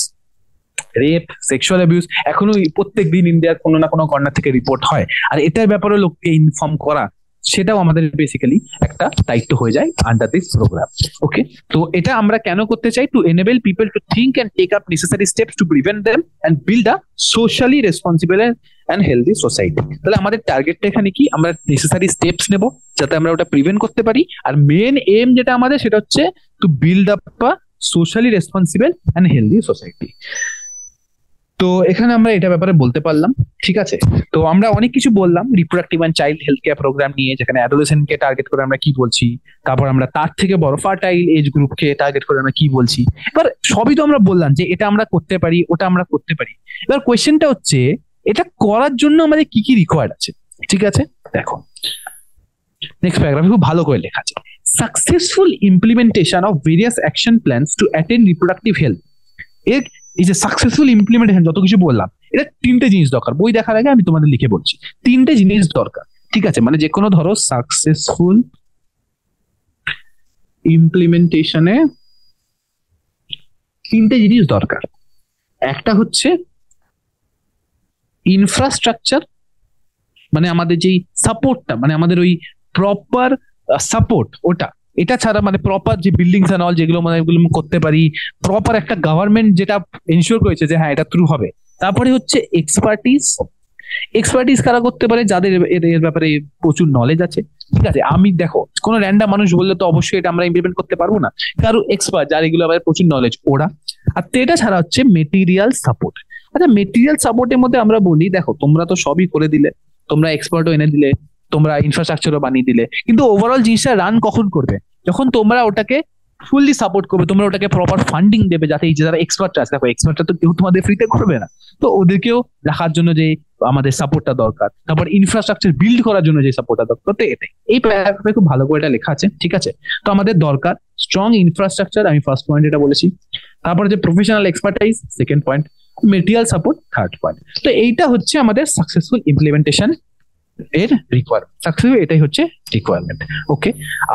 rape, sexual abuse এখনো প্রত্যেক দিন ইন্ডিয়ার কোনো না কোনো কর্নার থেকে রিপোর্ট হয়। আর এটার ব্যাপারে লোককে ইনফর্ম করা, সেটাও আমাদের বেসিক্যালি একটা দায়িত্ব হয়ে যায় আন্ডার দিস প্রোগ্রাম। ওকে, তো এটা আমরা কেন করতে চাই? To enable people to think and take up necessary steps to prevent them and build a socially responsible and healthy society. তাহলে আমাদের টার্গেটটা এখানে কি? আমরা নেসেসারি স্টেপস নেব যাতে আমরা ওটা প্রিভেন্ট করতে পারি। আর মেন এম যেটা আমাদের সেটা হচ্ছে to build up a socially responsible and healthy society. তো এখানে আমরা এটা ব্যাপারে বলতে পারলাম, ঠিক আছে। তো আমরা অনেক কিছু বললাম reproductive and child health care programme নিয়ে, যেখানে অ্যাডোলেসেন্টকে টার্গেট করে আমরা কি বলছি, তারপর আমরা তার থেকে বড় ফার্টাইল এজ গ্রুপকে টার্গেট করে আমরা কি বলছি। এবার সবই তো আমরা বললাম যে এটা আমরা করতে পারি, ওটা আমরা করতে পারি। এবার কোয়েশ্চেনটা হচ্ছে এটা করার জন্য আমাদের কি কি রিকোয়ার্ড আছে, ঠিক আছে। দেখো নেক্সট প্যারাগ্রাফে খুব ভালো করে লেখা আছে, successful implementation of various action plans to attend reproductive health. এর এই যে সাকসেসফুল ইমপ্লিমেন্টেশন যত কিছু বললাম, এটা তিনটে জিনিস দরকার। বই দেখার আগে আমি তোমাদের লিখে বলছি, তিনটে জিনিস দরকার, ঠিক আছে। মানে যে কোনো ধরো সাকসেসফুল ইমপ্লিমেন্টেশনে তিনটে জিনিস দরকার। একটা হচ্ছে ইনফ্রাস্ট্রাকচার, মানে আমাদের যেই সাপোর্টটা, মানে আমাদের ওই প্রপার সাপোর্ট ওটা। এটা ছাড়া মানে প্রপার যে বিল্ডিংস এন্ড অল যেগুলো মানে এগুলো করতে পারি, প্রপার একটা গভর্নমেন্ট যেটা এনশিওর করেছে যে হ্যাঁ এটা থ্রু হবে। তারপরে হচ্ছে এক্সপার্টিস। এক্সপার্টিস কারা করতে পারে? যাদের এর ব্যাপারে প্রচুর নলেজ আছে, ঠিক আছে। আমি দেখো কোনো র্যান্ডাম মানুষ বললে তো অবশ্যই এটা আমরা ইমপ্লিমেন্ট করতে পারবো না, কারো এক্সপার্ট যার এগুলো ব্যাপারে প্রচুর নলেজ ওরা। আর এটা ছাড়া হচ্ছে মেটেরিয়াল সাপোর্ট। আচ্ছা মেটেরিয়াল সাপোর্টের মধ্যে আমরা বলি, দেখো তোমরা তো সবই করে দিলে, তোমরা এক্সপার্টও এনে দিলে, তোমরা ইনফ্রাস্ট্রাকচারও বানিয়ে দিলে, কিন্তু ওভারঅল জিনিসটা রান কখন করবে? যখন তোমরা ওটাকে ফুললি সাপোর্ট করবে, তোমরা ওটাকে প্রপার ফান্ডিং দেবে, যাতে এই যে যারা এক্সপার্টরা আছে, দেখো এক্সপার্টরা তো কেউ তোমাদের ফ্রিতে করবে না, তো ওদেরকেও রাখার জন্য যে আমাদের সাপোর্টটা দরকার, তারপর ইনফ্রাস্ট্রাকচার বিল্ড করার জন্য যে সাপোর্টটা দরকার, তো এটাই এই প্যারাগ্রাফে খুব ভালো করে এটা লেখা আছে, ঠিক আছে। তো আমাদের দরকার স্ট্রং ইনফ্রাস্ট্রাকচার, আমি ফার্স্ট পয়েন্ট এটা বলেছি। তারপর যে professional expertise second point, material support third point. তো এইটা হচ্ছে আমাদের সাকসেসফুল ইমপ্লিমেন্টেশন এর রিকোয়ারমেন্ট, সাকসেসফুল এটাই হচ্ছে রিকোয়ারমেন্ট। ওকে,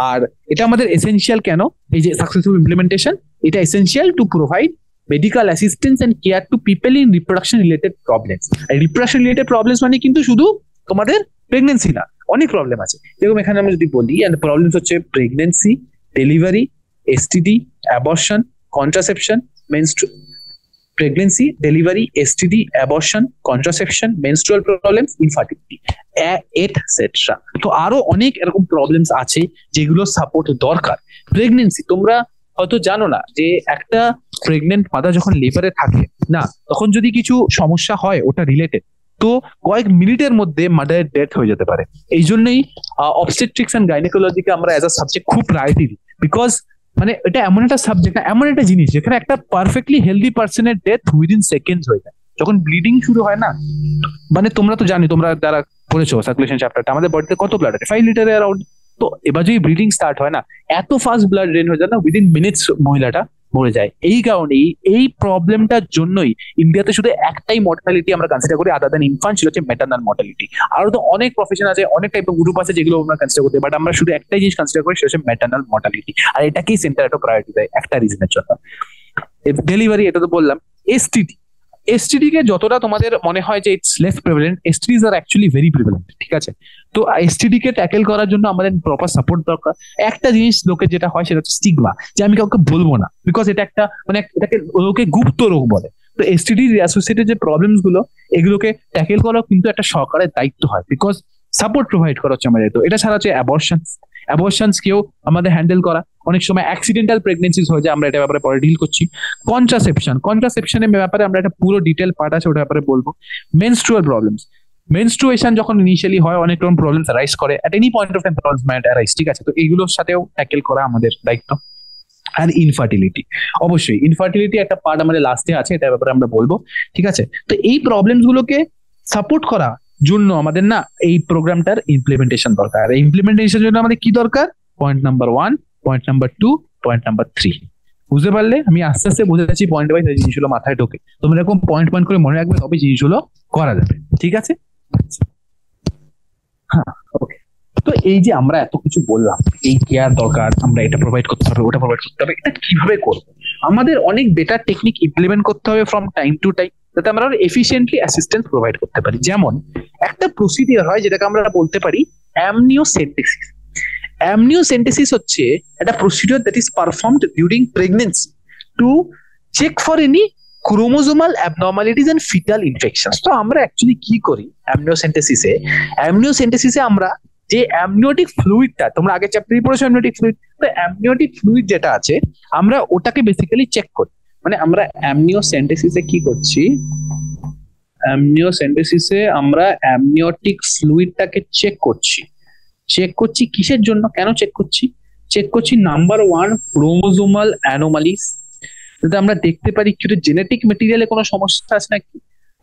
আর এটা আমাদের এসেনশিয়াল কেন, এই যে সাকসেসফুল ইমপ্লিমেন্টেশন, এটা essential to provide medical assistance and care to people in reproduction related problems. Reproduction related problems মানে কিন্তু শুধু তোমাদের প্রেগনেন্সি না, অনেক প্রবলেম আছে। যেরকম এখানে আমরা যদি বলি, প্রবলেমস হচ্ছে pregnancy, delivery, STD, abortion, contraception, pregnancy, delivery, STD, abortion, contraception, menstrual problems, infertility, etcetera. তো আরো অনেক এরকম প্রবলেমস আছে যেগুলো সাপোর্ট দরকার। প্রেগনেন্সি, তোমরা হয়তো জানো না যে একটা প্রেগনেন্ট মাদার যখন লেবারে থাকে না, তখন যদি কিছু সমস্যা হয় ওটা রিলেটেড, তো কয়েক মিনিটের মধ্যে মাদারের ডেথ হয়ে যেতে পারে। এই জন্যই অবস্টেট্রিক্স অ্যান্ড গাইনোকোলজিকে আমরা অ্যাজ আ সাবজেক্ট খুব প্রায়োরিটি দিই, বিকজ মানে এটা এমন একটা সাবজেক্ট, এমন একটা জিনিস যেখানে একটা পারফেক্টলি হেলদি পার্সনের ডেথ উইদিন সেকেন্ডস হয়ে যায় যখন ব্লিডিং শুরু হয় না। মানে তোমরা তো জানি, তোমরা যারা পড়েছো সার্কুলেশন চ্যাপ্টারটা, আমাদের বডিতে কত ব্লাড আছে, 5 লিটার অ্যারাউন্ড। তো এবার যদি ব্লিডিং স্টার্ট হয় না, এত ফাস্ট ব্লাড ড্রেন হয়ে যায় না, উইদিন মিনিটস মহিলাটা মরে যায়। এই কারণেই, এই প্রবলেমটার জন্যই ইন্ডিয়াতে শুধু একটাই মর্টালিটি আমরা কনসিডার করি আদার দ্যান ইনফান্ট, সেটা হচ্ছে ম্যাটারনাল মর্টালিটি। আরো তো অনেক প্রফেশন আছে, অনেক টাইপের গ্রুপ আছে যেগুলো আমরা কনসিডার করতে, বাট আমরা শুধু একটাই জিনিস কনসিডার করি, সেটা হচ্ছে ম্যাটারনাল মর্টালিটি। আর এটাকেই সেন্টার একটা প্রায়োরিটি দেয় একটা রিজনের জন্য। ডেলিভারি, এটা তো বললাম। এসটিডি, এসটিডি কে যতটা তোমাদের মনে হয় যে it's less prevalent, STDs are actually very prevalent, ঠিক আছে? তো এসটিডি কে ট্যাকেল করার জন্য আমাদের প্রপার সাপোর্ট দরকার। একটা জিনিস লোকের যেটা হয় সেটা হচ্ছে স্টিগমা, যে আমি কাউকে বলবো না, বিকজ এটা একটা মানে এটাকে লোকে গুপ্ত রোগ বলে। তো এসটিডি অ্যাসোসিয়েটেড যে প্রবলেমস গুলো, এগুলোকে ট্যাকেল করা কিন্তু একটা সরকারের দায়িত্ব হয়, বিকজ সাপোর্ট প্রোভাইড করা হচ্ছে আমাদের দায়িত্ব। এটা ছাড়া হচ্ছে অ্যাবর্শনস, অ্যাবর্শনস কেও আমাদের হ্যান্ডেল করা। অনেক সময় অ্যাক্সিডেন্টাল প্রেগনেন্সিস হয়ে যায়, আমরা এটা ব্যাপারে পরে ডিল করছি। কন্ট্রাসেপশন, কন্ট্রাসেপশনের ব্যাপারে আমরা একটা পুরো ডিটেল পার্ট আছে, ওটার ব্যাপারে বলবো। মেনস্ট্রুয়াল প্রবলেমস, মেনস্ট্রুয়েশন যখন ইনিশিয়ালি হয়, অনেক রকম প্রবলেমস রাইজ করে, at any point of time problems might arise, ঠিক আছে? তো এইগুলোর সাথেও ট্যাকেল করা আমাদের দায়িত্ব। আর ইনফার্টিলিটি, অবশ্যই ইনফার্টিলিটি একটা পার্ট আমাদের লাস্টে আছে, এটার ব্যাপারে আমরা বলবো, ঠিক আছে? তো এই প্রবলেমস গুলোকে সাপোর্ট করা জন্য আমাদের না এই প্রোগ্রামটার ইমপ্লিমেন্টেশন দরকার। এই ইমপ্লিমেন্টেশনের জন্য আমাদের কি দরকার? Point number 1, point number 2, point number 3। বুঝতে পারলে? আমি আস্তে আস্তে বুঝে যাচ্ছি পয়েন্ট ওয়াইজ জিনিসগুলো মাথায় ঢোকে, তোমরা এরকম পয়েন্ট পয়েন্ট করে মনে রাখবে, তবে জিনিসগুলো করা যাবে, ঠিক আছে? হ্যাঁ, ওকে। তো এই যে আমরা এত কিছু বললাম, এই কেয়ার দরকার, আমরা এটা প্রোভাইড করতে হবে, ওটা প্রোভাইড করতে হবে, এটা কিভাবে করবো? আমাদের অনেক বেটার টেকনিক ইমপ্লিমেন্ট করতে হবে ফ্রম টাইম টু টাইম, যাতে আমরা এফিসিয়েন্টলি অ্যাসিস্ট্যান্স প্রোভাইড করতে পারি। যেমন একটা প্রসিডিওর হয় যেটাকে আমরা বলতে পারি অ্যামনিওসেন্টেসিস। অ্যামনিওসেন্টেসিস হচ্ছে একটা procedure that is performed during pregnancy to check for any chromosomal abnormalities and fetal infections. তো আমরা অ্যাকচুয়ালি কি করি অ্যামনিওসেন্টেসিসে? অ্যামনিওসেন্টেসিসে আমরা যে অ্যামনিওটিক ফ্লুইডটা, তোমরা আগে চ্যাপ্টারে পড়েছো অ্যামনিওটিক ফ্লুইড, তো অ্যামনিওটিক ফ্লুইড যেটা আছে আমরা ওটাকে বেসিক্যালি চেক করি। মানে আমরা অ্যামনিওসেন্টেসিসে কি করছি? অ্যামনিওসেন্টেসিসে আমরা অ্যামনিওটিক ফ্লুইডটাকে চেক করছি। চেক করছি কিসের জন্য, কেন চেক করছি? চেক করছি নাম্বার 1, ক্রোমোজোমাল অ্যানোমালিস, যাতে আমরা দেখতে পারি কিছু জেনেটিক মেটেরিয়ালে কোনো সমস্যা আছে নাকি।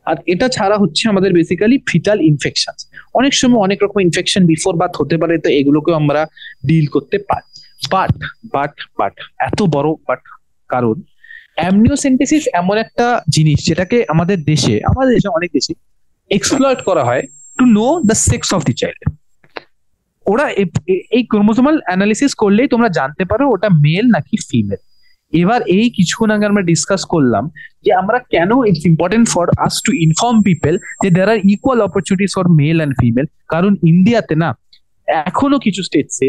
আর এটা ছাড়া হচ্ছে আমাদের বেসিক্যালি ফিটাল ইনফেকশন, অনেক সময় অনেক রকম ইনফেকশন বিফোর বার্থ হতে পারে, তো এগুলোকেও আমরা ডিল করতে পারি। বাট বাট বাট এত বড় বাট, কারণ অ্যামনিওসেন্টেসিস এমন একটা জিনিস যেটাকে আমাদের দেশে অনেক দেশে এক্সপ্লয়েট করা হয় to know the sex of the child. ওরা এই ক্রোমোসোমাল অ্যানালিসিস করলেই তোমরা জানতে পারো ওটা মেল নাকি ফিমেল। এবার এই কিছুক্ষণ আগে আমরা ডিসকাস করলাম যে আমরা কেন it's important for us to inform people যে there are equal opportunities for male and female. কারণ ইন্ডিয়াতে না এখনো কিছু স্টেটসে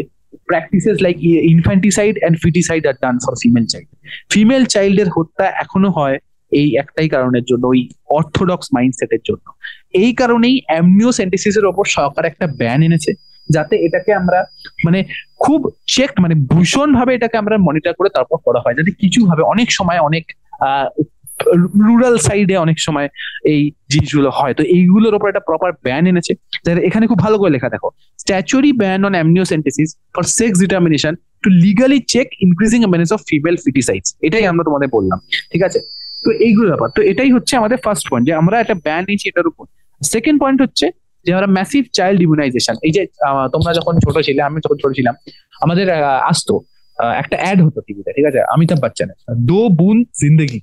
practices like infanticide and foeticide are done for female child. Female চাইল্ডের হত্যা এখনো হয় এই একটাই কারণের জন্য, ওই অর্থোডক্স মাইন্ডসেটের জন্য। এই কারণেই অ্যামনিওসেন্টেসিসের ওপর সরকার একটা ব্যান এনেছে, যাতে এটাকে আমরা মানে খুব চেক মানে ভীষণ ভাবে এটাকে আমরা মনিটর করে তারপর করা হয়, যাতে কিছু ভাবে অনেক সময় অনেক রুরাল সাইডে অনেক সময় এই জিনিসগুলো হয়। তো এইগুলোর উপর একটা প্রপার ব্যান এনেছে, এখানে খুব ভালো করে লেখা দেখো, statutory ban on amniocentesis for sex determination to legally check increasing awareness of female foeticides. এটাই আমরা তোমাদের বললাম, ঠিক আছে? তো এইগুলো ব্যাপার, তো এটাই হচ্ছে আমাদের ফার্স্ট পয়েন্ট যে আমরা একটা ব্যান নিয়েছি এটার উপর। সেকেন্ড পয়েন্ট হচ্ছে যে আমরা ম্যাসিভ চাইল্ড ইমিউনাইজেশন। এই যে তোমরা যখন ছোট ছিলে, আমি যখন ছোট ছিলাম, আমাদের আসতো একটা অ্যাড হতো টিভিতে, ঠিক আছে, অমিতাভ বচ্চনের দো বুন জিন্দগি।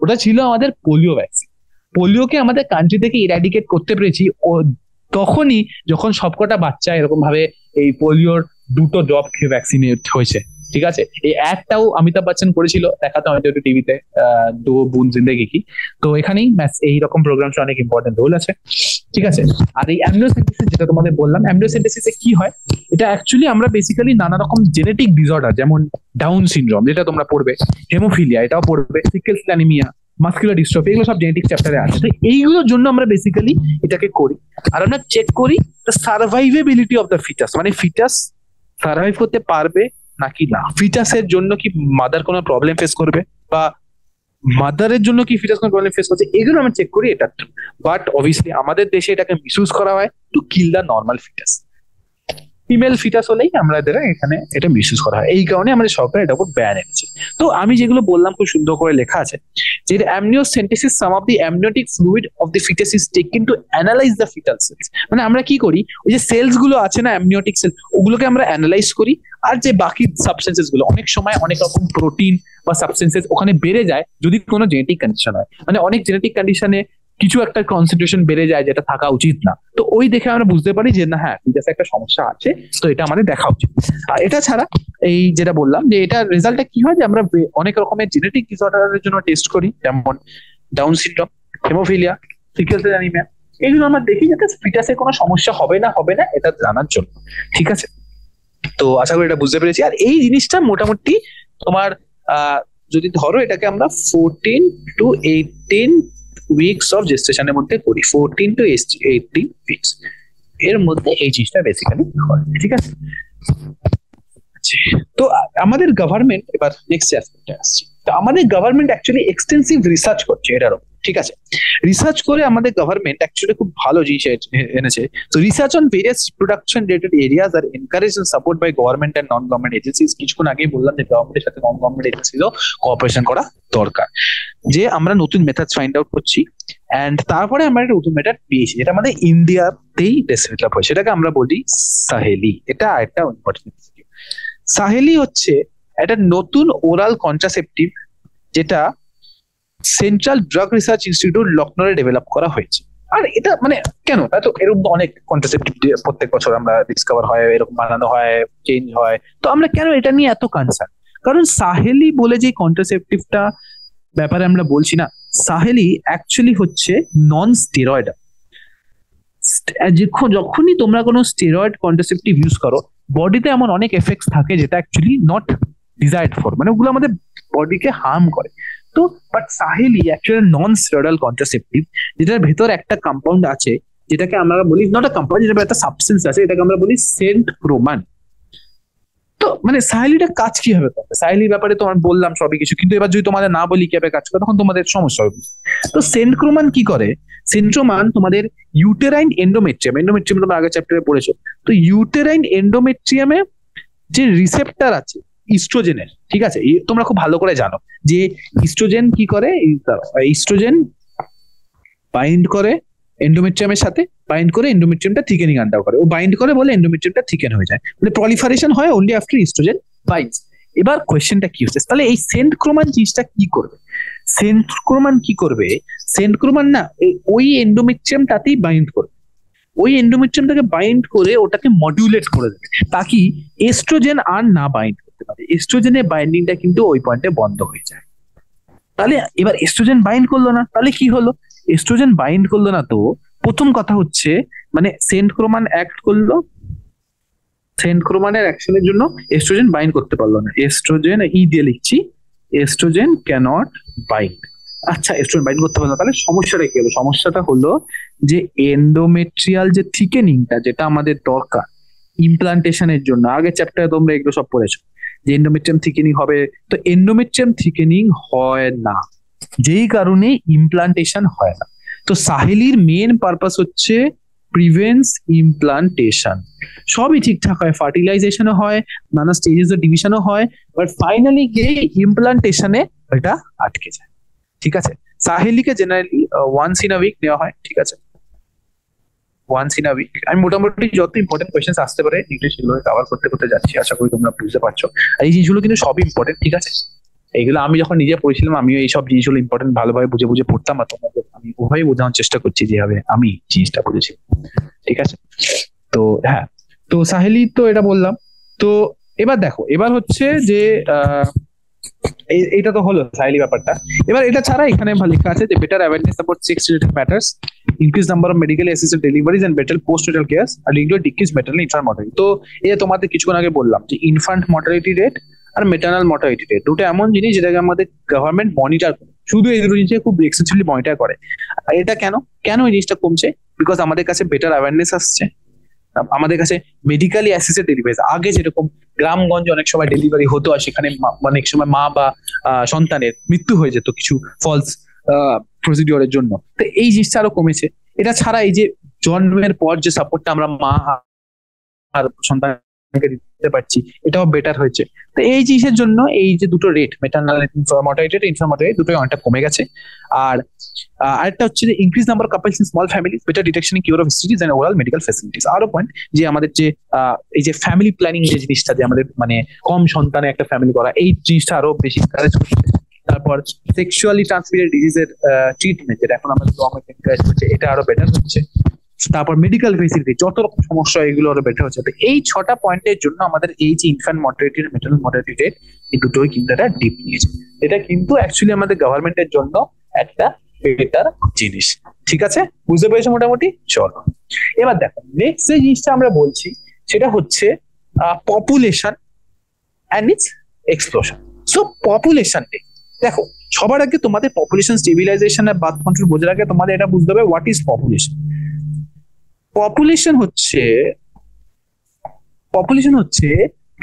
ওটা ছিল আমাদের পোলিও ভ্যাকসিন। পোলিওকে আমাদের কান্ট্রি থেকে ইরাডিকেট করতে পেরেছি তখনই যখন সবকটা বাচ্চা এরকম ভাবে এই পোলিওর 2টো ড্রপ খেয়ে ভ্যাকসিনেট হয়েছে, ঠিক আছে। এই অ্যাডটাও অমিতাভ বচ্চন করেছিল, দেখাতো হয়তো একটু টিভিতে, দো বুন জিন্দেগি কি। তো এখানেই এইরকম প্রোগ্রামস অনেক ইম্পর্টেন্ট রোল আছে, ঠিক আছে। আর এই অ্যামনিওসেন্টেসিস যেটা তোমাদের বললাম, অ্যামনিওসেন্টেসিসে কি হয়, এটা অ্যাকচুয়ালি আমরা বেসিক্যালি নানা রকম জেনেটিক ডিসঅর্ডার, যেমন ডাউন সিনড্রোম যেটা তোমরা পড়বে, হেমোফিলিয়া এটাও পড়বে, sickle cell anaemia, muscular dystrophy, এগুলো সব জেনেটিক চ্যাপ্টারে আছে। তো এইগুলোর জন্য আমরা বেসিক্যালি এটাকে করি, আর আমরা চেক করি দ্য সার্ভাইভেবিলিটি অফ দ্য ফিটাস, মানে ফিটাস সার্ভাইভ করতে পারবে নাকি না, ফিটাসের জন্য কি মাদার কোনো প্রবলেম ফেস করবে, বা মাদারের জন্য কি ফিটাস কোনো প্রবলেম ফেস করছে, এগুলো আমরা চেক করি। এটা বাট অবভিয়াসলি আমাদের দেশে এটাকে মিসইউজ করা হয় to kill the normal fetus. Female fetus হলেই আমাদের এখানে এটা মিসইউজ করা হয়, এই কারণে আমাদের সরকার এটার উপর ব্যান এনেছে। তো আমি যেগুলো বললাম খুব সুন্দর করে লেখা আছে, যে amniocentesis some of the amniotic fluid of the fetus is taken to analyse the fetal cells. মানে আমরা কি করি, ওই যে সেলস গুলো আছে না অ্যামনিওটিক সেল, ওগুলোকে আমরা অ্যানালাইজ করি, আর যে বাকি সাবস্টেন্সেস গুলো, অনেক সময় অনেক রকম প্রোটিন বা সাবস্টেন্সেস ওখানে বেড়ে যায় যদি কোনো জেনেটিক কন্ডিশন হয়, মানে অনেক জেনেটিক কন্ডিশনে কিছু একটা কনসেন্ট্রেশন বেড়ে যায় যেটা থাকা উচিত না, তো ওই দেখে আমরা বুঝতে পারি যে না, হ্যাঁ ফিটাসে একটা সমস্যা আছে, তো এটা আমাদের দেখা উচিত। আর এটা ছাড়া এই যেটা বললাম, যে এটা রেজাল্টটা কি হয়, যে আমরা অনেক রকমের জেনেটিক ডিসঅর্ডারের জন্য টেস্ট করি, যেমন down syndrome, haemophilia, sickle cell anaemia, এইগুলো আমরা দেখি যাতে ফিটাসে কোনো সমস্যা হবে না এটা জানার জন্য, ঠিক আছে। তো আশা করি এটা বুঝতে পেরেছি। আর এই জিনিসটা মোটামুটি তোমার যদি ধরো এটাকে আমরা 14 to 18 উইকস অফ জেস্টেশনের মধ্যে করি, 14 to 18 উইকস এর মধ্যে এই জিনিসটা বেসিক্যালি হয়, ঠিক আছে। তো আমাদের গভর্নমেন্ট, এবার নেক্সট অ্যাসপেক্টে আসছি, তো আমাদের গভর্নমেন্ট অ্যাকচুয়ালি এক্সটেন্সিভ রিসার্চ করছে এটার উপর, ঠিক আছে। রিসার্চ করে আমাদের গভর্নমেন্ট অ্যাকচুয়ালি খুব ভালো জিনিস এনেছে। তো research on various production related areas are encourage and support by government and non government agencies. কিছুক্ষণ আগেই বললাম যে গভর্নমেন্টের সাথে নন গভর্নমেন্ট এজেন্সিজও কোঅপারেশন করা দরকার, যে আমরা নতুন মেথডস ফাইন্ড আউট করছি, অ্যান্ড তারপরে আমরা একটা নতুন মেথড পেয়েছি যেটা আমাদের ইন্ডিয়াতেই ডেভেলপ হয়, সেটাকে আমরা বলি সাহেলি। এটা একটা ইম্পর্টেন্ট। সাহেলি হচ্ছে একটা নতুন ওরাল কন্ট্রাসেপটিভ, যেটা সেন্ট্রাল ড্রাগ রিসার্চ ইনস্টিটিউট লখনৌরে ডেভেলপ করা হয়েছে। আর এটা মানে কেন, তো এরকম অনেক কন্ট্রাসেপটিভ প্রত্যেক বছর আমরা ডিসকভার হয়, এরকম বানানো হয়, চেঞ্জ হয়, তো আমরা কেন এটা নিয়ে এত কনসার্ন? কারণ সাহেলি বলে যে কন্ট্রাসেপটিভটা ব্যাপারে আমরা বলছি না, সাহেলি অ্যাকচুয়ালি হচ্ছে নন স্টেরয়েড। যখনই তোমরা কোনো স্টেরয়েড কন্ট্রাসেপটিভ ইউজ করো, বডিতে এমন অনেক এফেক্টস থাকে যেটা অ্যাকচুয়ালি নট ডিজায়ার্ড ফর, মানে ওগুলো আমাদের বডিকে হার্ম করে। তো but Saheli actually non steroidal contraceptive, যেটার ভেতর একটা কম্পাউন্ড আছে যেটাকে আমরা বলি, নট আ কম্পাউন্ড, যেটা একটা সাবস্টেন্স আছে, এটাকে আমরা বলি সেন্ট ক্রোমান। তো মানে সাহেলিটা কাজ কিভাবে করবে, সাহেলির ব্যাপারে তোমার বললাম সবই কিছু, কিন্তু এবার যদি তোমাদের না বলি কিভাবে কাজ করে, তখন তোমাদের সমস্যা হবে। তো সেন্টক্রোমান কি করে, সেন্ট্রোমান তোমাদের ইউটেরাইন এন্ডোমেট্রিয়াম, এন্ডোমেট্রিয়াম তোমরা আগের চ্যাপ্টারে পড়েছো, তো ইউটেরাইন এন্ডোমেট্রিয়ামে যে রিসেপ্টর আছে ইস্ট্রোজেনের, ঠিক আছে, তোমরা খুব ভালো করে জানো যে ইস্ট্রোজেন কি করে, ইস্ট্রোজেন বাইন্ড করে এন্ডোমেট্রিয়ামের সাথে, বাইন্ড করে এন্ডোমেট্রিয়ামটা থিকেনিং আন্ডার করে, ও বাইন্ড করে বলে এন্ডোমেট্রিয়ামটা থিকেন হয়ে যায়, মানে প্রলিফারেশন হয় অনলি আফটার ইস্ট্রোজেন বাইন্ডস। এবার কোয়েশ্চেনটা কি হচ্ছে, তাহলে এই সেন্টক্রোমান জিনিসটা কি করবে? সেন্টক্রোমান কি করবে, সেন্টক্রোমান না ওই এন্ডোমেট্রিয়ামটাতেই বাইন্ড করবে, ওই এন্ডোমেট্রিয়ামটাকে বাইন্ড করে ওটাকে মডিউলেট করে দেবে, তাকি এস্ট্রোজেন আর না বাইন্ড করতে পারে, এস্ট্রোজেনের বাইন্ডিংটা কিন্তু ওই পয়েন্টে বন্ধ হয়ে যায়। তাহলে এবার এস্ট্রোজেন বাইন্ড করলো না, তাহলে কি হলো, এস্ট্রোজেন বাইন্ড করলো না, তো প্রথম কথা হচ্ছে মানে সেন্টক্রোমান অ্যাক্ট করলো, সেন্টক্রোমানের অ্যাকশনের জন্য এস্ট্রোজেন বাইন্ড করতে পারলো না, এস্ট্রোজেন ই দিয়ে লিখছি, এস্ট্রোজেন ক্যানট বাইন্ড। আচ্ছা, এস্ট্রোজেন বাইন্ড করতে পারলো না, তাহলে সমস্যাটা কি হলো, সমস্যাটা হলো যে এন্ডোমেট্রিয়াল যে থিকেনিংটা যেটা আমাদের দরকার ইমপ্লান্টেশনের জন্য, আগের চ্যাপ্টারে তোমরা এগুলো সব পড়েছো যে এন্ডোমেট্রিয়াম থিকেনিং হবে, তো এন্ডোমেট্রিয়াম থিকেনিং হয় না, যেই কারণে ইমপ্লান্টেশন হয় না। তো সাহেলির মেন পারপাস হচ্ছে প্রিভেন্স ইমপ্লান্টেশন, সবই ঠিকঠাক হয়, ফার্টিলাইজেশনও হয়, নানা স্টেজেস অফ ডিভিশনও হয়, বাট ফাইনালি গিয়ে ইমপ্লান্টেশনে এটা আটকে যায়, ঠিক আছে। সাহেলিকে generally once in a week নেওয়া হয়, ঠিক আছে, ওয়ান্স ইন আ উইক। আমি মোটামুটি যত ইম্পর্টেন্ট কোয়েশ্চেন আসতে পারে ইংলিশ সেগুলো কভার করতে করতে যাচ্ছি, আশা করি তোমরা বুঝতে পারছো। আর এই জিনিসগুলো কিন্তু সবই ইম্পর্টেন্ট, ঠিক আছে। এইগুলো আমি যখন নিজে পড়েছিলাম আমিও এইসব জিনিসগুলো ইম্পর্টেন্ট ভালোভাবে বুঝে বুঝে পড়তাম, আর তোমাদের আমি ওভাবে বোঝানোর চেষ্টা করছি যেভাবে আমি জিনিসটা বুঝেছি। ঠিক আছে, তো হ্যাঁ, তো সাহেলি তো এটা বললাম। তো এবার দেখো, এবার হচ্ছে যে আহ এটা তো হলো সাহেলি ব্যাপারটা। এবার এটা ছাড়া এখানে লেখা আছে যে better awareness about sex related matters, increase number of medical assisted deliveries and better postnatal care আর lead decrease maternal infant mortality. তো এই যে তোমাদের কিছুক্ষণ আগে বললাম যে ইনফ্যান্ট মর্টালিটি রেট আর মেটার্নাল মর্টালিটি রেট দুটো এমন জিনিস যেটাকে আমাদের গভর্নমেন্ট মনিটর করে, শুধু এই দুটো জিনিসকে খুব এক্সেসিভলি মনিটর করে। আর এটা কেন কেন এই জিনিসটা কমছে? বিকজ আমাদের কাছে বেটার অ্যাওয়ারনেস আসছে, আমাদের কাছে মেডিকেলি অ্যাসিস্টেড ডেলিভারি। আগে যেরকম গ্রামগঞ্জে অনেক সময় ডেলিভারি হতো আর সেখানে অনেক সময় মা বা সন্তানের মৃত্যু হয়ে যেত কিছু ফলস প্রসিডিওরের জন্য, তো এই জিনিসটা আরো কমেছে। এটা ছাড়া এই যে জন্মের পর যে সাপোর্টটা আমরা মা আর সন্তানকে দিতে পারছি এটাও বেটার হয়েছে। তো এই জিনিসের জন্য এই যে দুটো rate maternal mortality infant mortality দুটোই অনেকটা কমে গেছে। আর আরেকটা হচ্ছে যে increase number of couples in small family, better detection cure of STDs and overall medical facilities. আরো পয়েন্ট যে আমাদের যে এই যে ফ্যামিলি প্ল্যানিং যে জিনিসটা, যে আমাদের মানে কম সন্তানে একটা ফ্যামিলি করা, এই জিনিসটা আরো বেশি এনকারেজ করছে। তারপর সেক্সুয়ালি ট্রান্সমিটেড ডিজিজের ট্রিটমেন্ট, যেটা এখন আমাদের গভর্নমেন্ট এনকারেজ করছে, এটা আরো বেটার হচ্ছে। তারপর মেডিকেল ফেসিলিটি, যত রকম সমস্যা এগুলো আরো বেটার হচ্ছে। তো এই 6টা পয়েন্টের জন্য আমাদের এই যে ইনফ্যান্ট মর্টালিটি আর মেটার্নাল মর্টালিটি রেট, এই দুটোই কিন্তু একটা ডিপ নিয়েছে। এটা কিন্তু অ্যাকচুয়ালি আমাদের গভর্নমেন্টের জন্য একটা বেটার জিনিস। ঠিক আছে, বুঝতে পেরেছো মোটামুটি? চলো এবার দেখো নেক্সট যে জিনিসটা আমরা বলছি সেটা হচ্ছে population and it's explosion. So population, দেখো সবার আগে তোমাদের পপুলেশন স্টেবিলাইজেশন আর বার্থ কন্ট্রোল বোঝার আগে তোমাদের এটা বুঝতে হবে হোয়াট ইজ পপুলেশন। পপুলেশন হচ্ছে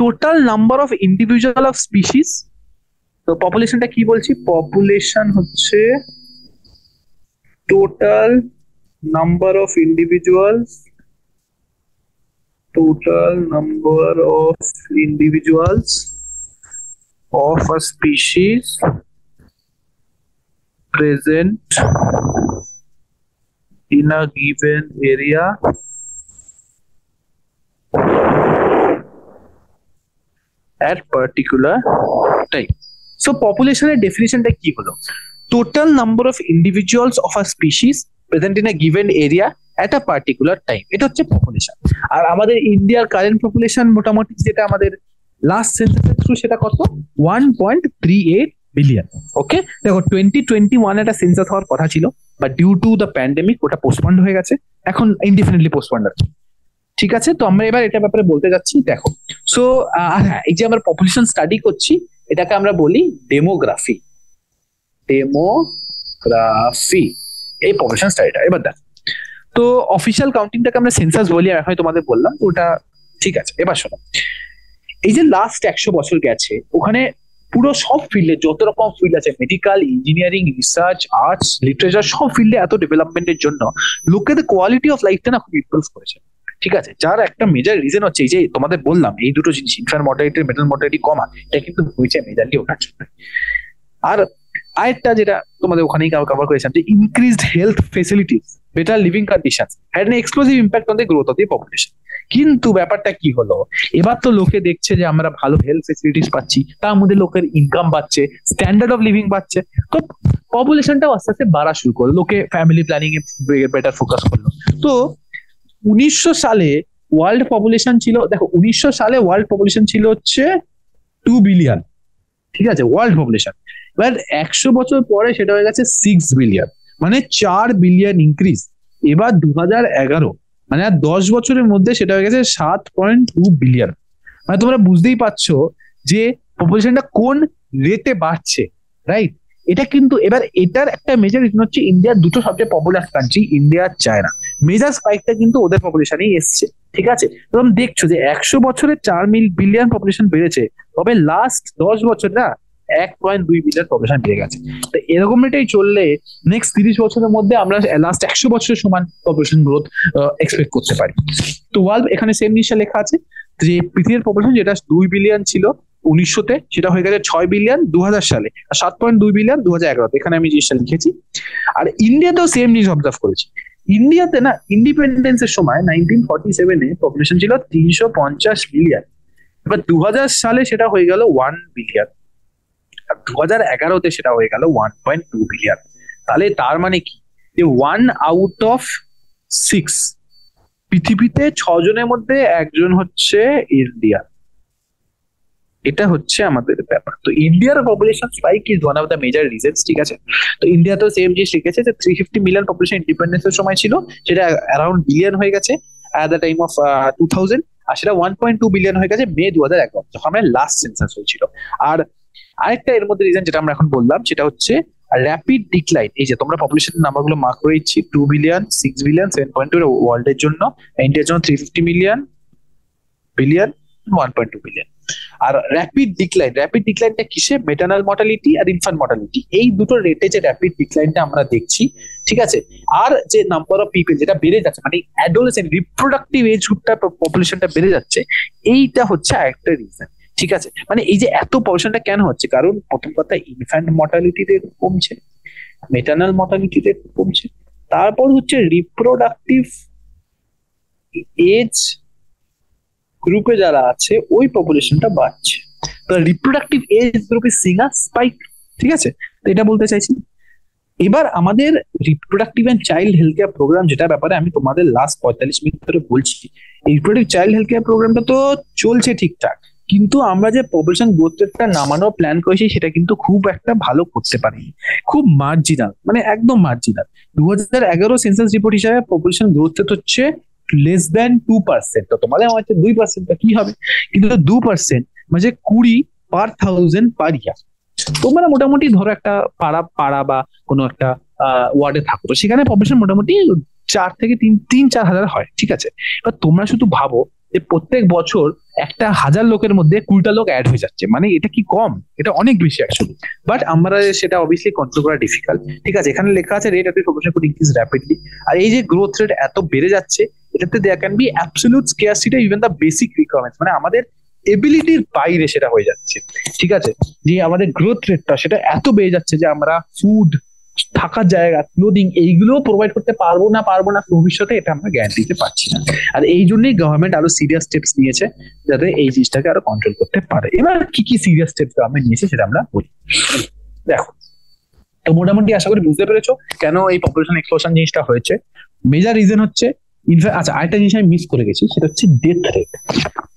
total number of individual of species. তো পপুলেশনটা কি বলছি? পপুলেশন হচ্ছে total number of individuals, of a species present in a given area at particular time. So population এর ডেফিনিশনটা কি হলো? Total number of individuals of a species present in a given area at a particular time, এটা হচ্ছে population. আর আমাদের ইন্ডিয়ার current population মোটামুটি যেটা আমাদের লাস্ট সেন্সাসের থ্রু সেটা কত? 1.38 বিলিয়ন। ওকে, দেখো 2021 একটা সেন্সাস হওয়ার কথা ছিল, but due to the pandemic ওটা পোস্টপন্ড হয়ে গেছে, এখন ইনডিফিনিটলি পোস্টপন্ড আছে। ঠিক আছে, তো আমরা এবার এটা ব্যাপারে বলতে যাচ্ছি। দেখো সো হ্যাঁ, এই যে আমরা পপুলেশন স্টাডি করছি এটাকে আমরা বলি ডেমোগ্রাফি। এই পপুলেশন স্টাডিটা। এবার দেখো, তো অফিসিয়াল কাউন্টিংটাকে আমরা সেন্সাস বলি, এখন তোমাদের বললাম ওটা ঠিক আছে। এবার শোনো, এই যে লাস্ট 100 বছর গেছে ওখানে পুরো সব ফিল্ডে যত রকম ফিল্ড আছে, medical, engineering, research, arts, literature, সব ফিল্ডে এত ডেভেলপমেন্টের জন্য লোকেদের কোয়ালিটি অফ লাইফটা না খুব ইমপ্রুভ করেছে। ঠিক আছে, যার একটা মেজর রিজন হচ্ছে এই যে তোমাদের বললাম এই দুটো জিনিস, ইনফ্যান্ট মর্টালিটি, মেটার্নাল মর্টালিটি কমা, এটা কিন্তু হয়েছে মেজরলি ওটার জন্য। আর আরেকটা যেটা তোমাদের ওখানেই কভার করেছিলাম যে increased health facilities, better living conditions had N explosive impact on the growth of the population. কিন্তু ব্যাপারটা কি হলো, এবার তো লোকে দেখছে যে আমরা ভালো হেলথ ফেসিলিটিস পাচ্ছি, তার মধ্যে লোকের ইনকাম বাড়ছে, স্ট্যান্ডার্ড অফ লিভিং বাড়ছে, তো পপুলেশনটাও আস্তে আস্তে বাড়া শুরু করলো, লোকে family planning a better focus করলো। তো 1900 সালে ওয়ার্ল্ড পপুলেশন ছিল, দেখো 1900 সালে ওয়ার্ল্ড পপুলেশন ছিল হচ্ছে 2 বিলিয়ন। ঠিক আছে, ওয়ার্ল্ড পপুলেশন। এবার 100 বছর পরে সেটা হয়ে গেছে 6 বিলিয়ন, মানে 4 বিলিয়ন ইনক্রিজ। এবার 2011 মানে আর 10 বছরের মধ্যে সেটা হয়ে গেছে 7.2 বিলিয়ন। মানে তোমরা বুঝতেই পারছো যে পপুলেশনটা কোন রেটে বাড়ছে, রাইট? এটা কিন্তু এবার এটার একটা মেজর রিজন হচ্ছে ইন্ডিয়ার দুটো সবচেয়ে পপুলার কান্ট্রি, ইন্ডিয়া আর চায়না, মেজর স্পাইকটা কিন্তু ওদের পপুলেশনেই এসছে। ঠিক আছে, তোমরা দেখছো যে 100 বছরে 4 বিলিয়ন পপুলেশন বেড়েছে, তবে লাস্ট 10 বছর না 1.2 বিলিয়ন পপুলেশন বেড়ে গেছে। তো এরকম রেটেই চললে নেক্সট 30 বছরের মধ্যে আমরা লাস্ট 100 বছরের সমান পপুলেশন গ্রোথ এক্সপেক্ট করতে পারি। তো ওয়ার্ল্ড এখানে সেম জিনিসটা লেখা আছে যে পৃথিবীর পপুলেশন যেটা 2 বিলিয়ন ছিল 1900-তে, সেটা হয়ে গেছে 6 বিলিয়ন 2000 সালে, আর 7.2 বিলিয়ন 2011-তে। এখানে আমি জিনিসটা লিখেছি। আর ইন্ডিয়াতেও সেম জিনিস অবজার্ভ করেছি। ইন্ডিয়াতে না ইন্ডিপেন্ডেন্সের সময় 1947-এ পপুলেশন ছিল 350 মিলিয়ন, এবার 2000 সালে সেটা হয়ে গেল 1 বিলিয়ন। আর 2011-তে সেটা হয়ে গেল 1.2 বিলিয়ন। তাহলে তার মানে কি, যে 1 আউট অফ 6 পৃথিবীতে 6 জনের মধ্যে একজন হচ্ছে ইন্ডিয়া। এটা হচ্ছে আমাদের ব্যাপার। তো ইন্ডিয়ার population spike is one of the major reasons, ঠিক আছে। তো ইন্ডিয়া তো সেম জিনিস লিখেছে যে 350 মিলিয়ন পপুলেশন ইন্ডিপেন্ডেন্সের সময় ছিল, সেটা অ্যারাউন্ড বিলিয়ন হয়ে গেছে অ্যাট দ্য টাইম অফ 2000, আর সেটা 1.2 বিলিয়ন হয়ে গেছে মে 2011 যখন আমরা লাস্ট সেন্সাস হয়েছিল। আর আরেকটা এর মধ্যে রিজন যেটা আমরা এখন বললাম সেটা হচ্ছে র্যাপিড ডিক্লাইন। এই যে তোমরা পপুলেশনের নাম্বারগুলো মার্ক করে দিচ্ছি, 2 বিলিয়ন, 6 বিলিয়ন, 7.2 ওয়ার্ল্ডের জন্য, ইন্ডিয়ার জন্য 350 মিলিয়ন, বিলিয়ন, 1.2 বিলিয়ন। আর র্যাপিড ডিক্লাইনটা কিসে? মেটার্নাল মর্টালিটি আর ইনফ্যান্ট মর্টালিটি, এই দুটো রেটে যে র্যাপিড ডিক্লাইনটা আমরা দেখছি, ঠিক আছে। আর যে নাম্বার অফ পিপল যেটা বেড়ে যাচ্ছে, মানে অ্যাডোলেসেন্ট রিপ্রোডাক্টিভ এজ গ্রুপটা পপুলেশনটা বেড়ে যাচ্ছে, এইটা হচ্ছে একটা রিজন, ঠিক আছে। মানে এই যে এত পপুলেশনটা কেন হচ্ছে, কারণ প্রথম কথা ইনফ্যান্ট মর্টালিটি রেট কমছে, মেটার্নাল মর্টালিটি রেট কমছে, তারপর হচ্ছে রিপ্রোডাক্টিভ এজ গ্রুপে যারা আছে ওই পপুলেশনটা বাড়ছে। তো রিপ্রোডাক্টিভ এজ গ্রুপে সিঙ্গা স্পাইক, ঠিক আছে। তো এটা বলতে চাইছি। এবার আমাদের reproductive and child health care programme, যেটা ব্যাপারে আমি তোমাদের লাস্ট 45 মিনিট ধরে বলছি, এই রিপ্রোডাক্টিভ চাইল্ড হেলথ কেয়ার প্রোগ্রামটা তো চলছে ঠিকঠাক, কিন্তু আমরা যে পপুলেশন গ্রোথ রেটটা নামানোর প্ল্যান করেছি সেটা কিন্তু খুব একটা ভালো করতে পারিনি, খুব মার্জিনাল, মানে একদম মার্জিনাল। 2011 সেন্সাস রিপোর্ট হিসাবে পপুলেশন গ্রোথ রেট হচ্ছে লেস দ্যান 2%। তো তোমাদের আমার হচ্ছে 2%, কি হবে? কিন্তু 2% মানে 20 per 1000 পার ইয়ার। তোমরা মোটামুটি ধরো একটা পাড়া বা কোনো একটা ওয়ার্ডে থাকো, তো সেখানে পপুলেশন মোটামুটি 4 থেকে 3-4 হাজার হয়, ঠিক আছে। এবার তোমরা শুধু ভাবো যে প্রত্যেক বছর 1,000 লোকের মধ্যে 20টা লোক অ্যাড হয়ে যাচ্ছে, মানে এটা কি কম? এটা অনেক বেশি অ্যাকচুয়ালি, বাট আমরা সেটা অবভিয়াসলি কন্ট্রোল করা ডিফিকাল্ট, ঠিক আছে। এখানে লেখা আছে rate of population could increase rapidly, আর এই যে গ্রোথ রেট এত বেড়ে যাচ্ছে, এটাতে there can be absolute scarcity even the basic requirements, মানে আমাদের এবিলিটির বাইরে সেটা হয়ে যাচ্ছে, ঠিক আছে। যে আমাদের গ্রোথ রেটটা সেটা এত বেড়ে যাচ্ছে যে আমরা ফুড, থাকার জায়গা, ক্লোদিং, এইগুলো প্রোভাইড করতে পারবো না ভবিষ্যতে, এটা আমরা গ্যারান্টি দিতে পারছি না। আর এই জন্যই গভর্নমেন্ট আরো সিরিয়াস স্টেপস নিয়েছে যাতে এই জিনিসটাকে আরো কন্ট্রোল করতে পারে। এবার কি কি সিরিয়াস স্টেপস গভর্নমেন্ট নিয়েছে সেটা আমরা বলি। দেখো, তো মোটামুটি আশা করি বুঝতে পেরেছো কেন এই পপুলেশন এক্সপ্লোশন জিনিসটা হয়েছে। মেজর রিজন হচ্ছে আচ্ছা, আরেকটা জিনিস আমি মিস করে গেছি, সেটা হচ্ছে ডেথ রেট।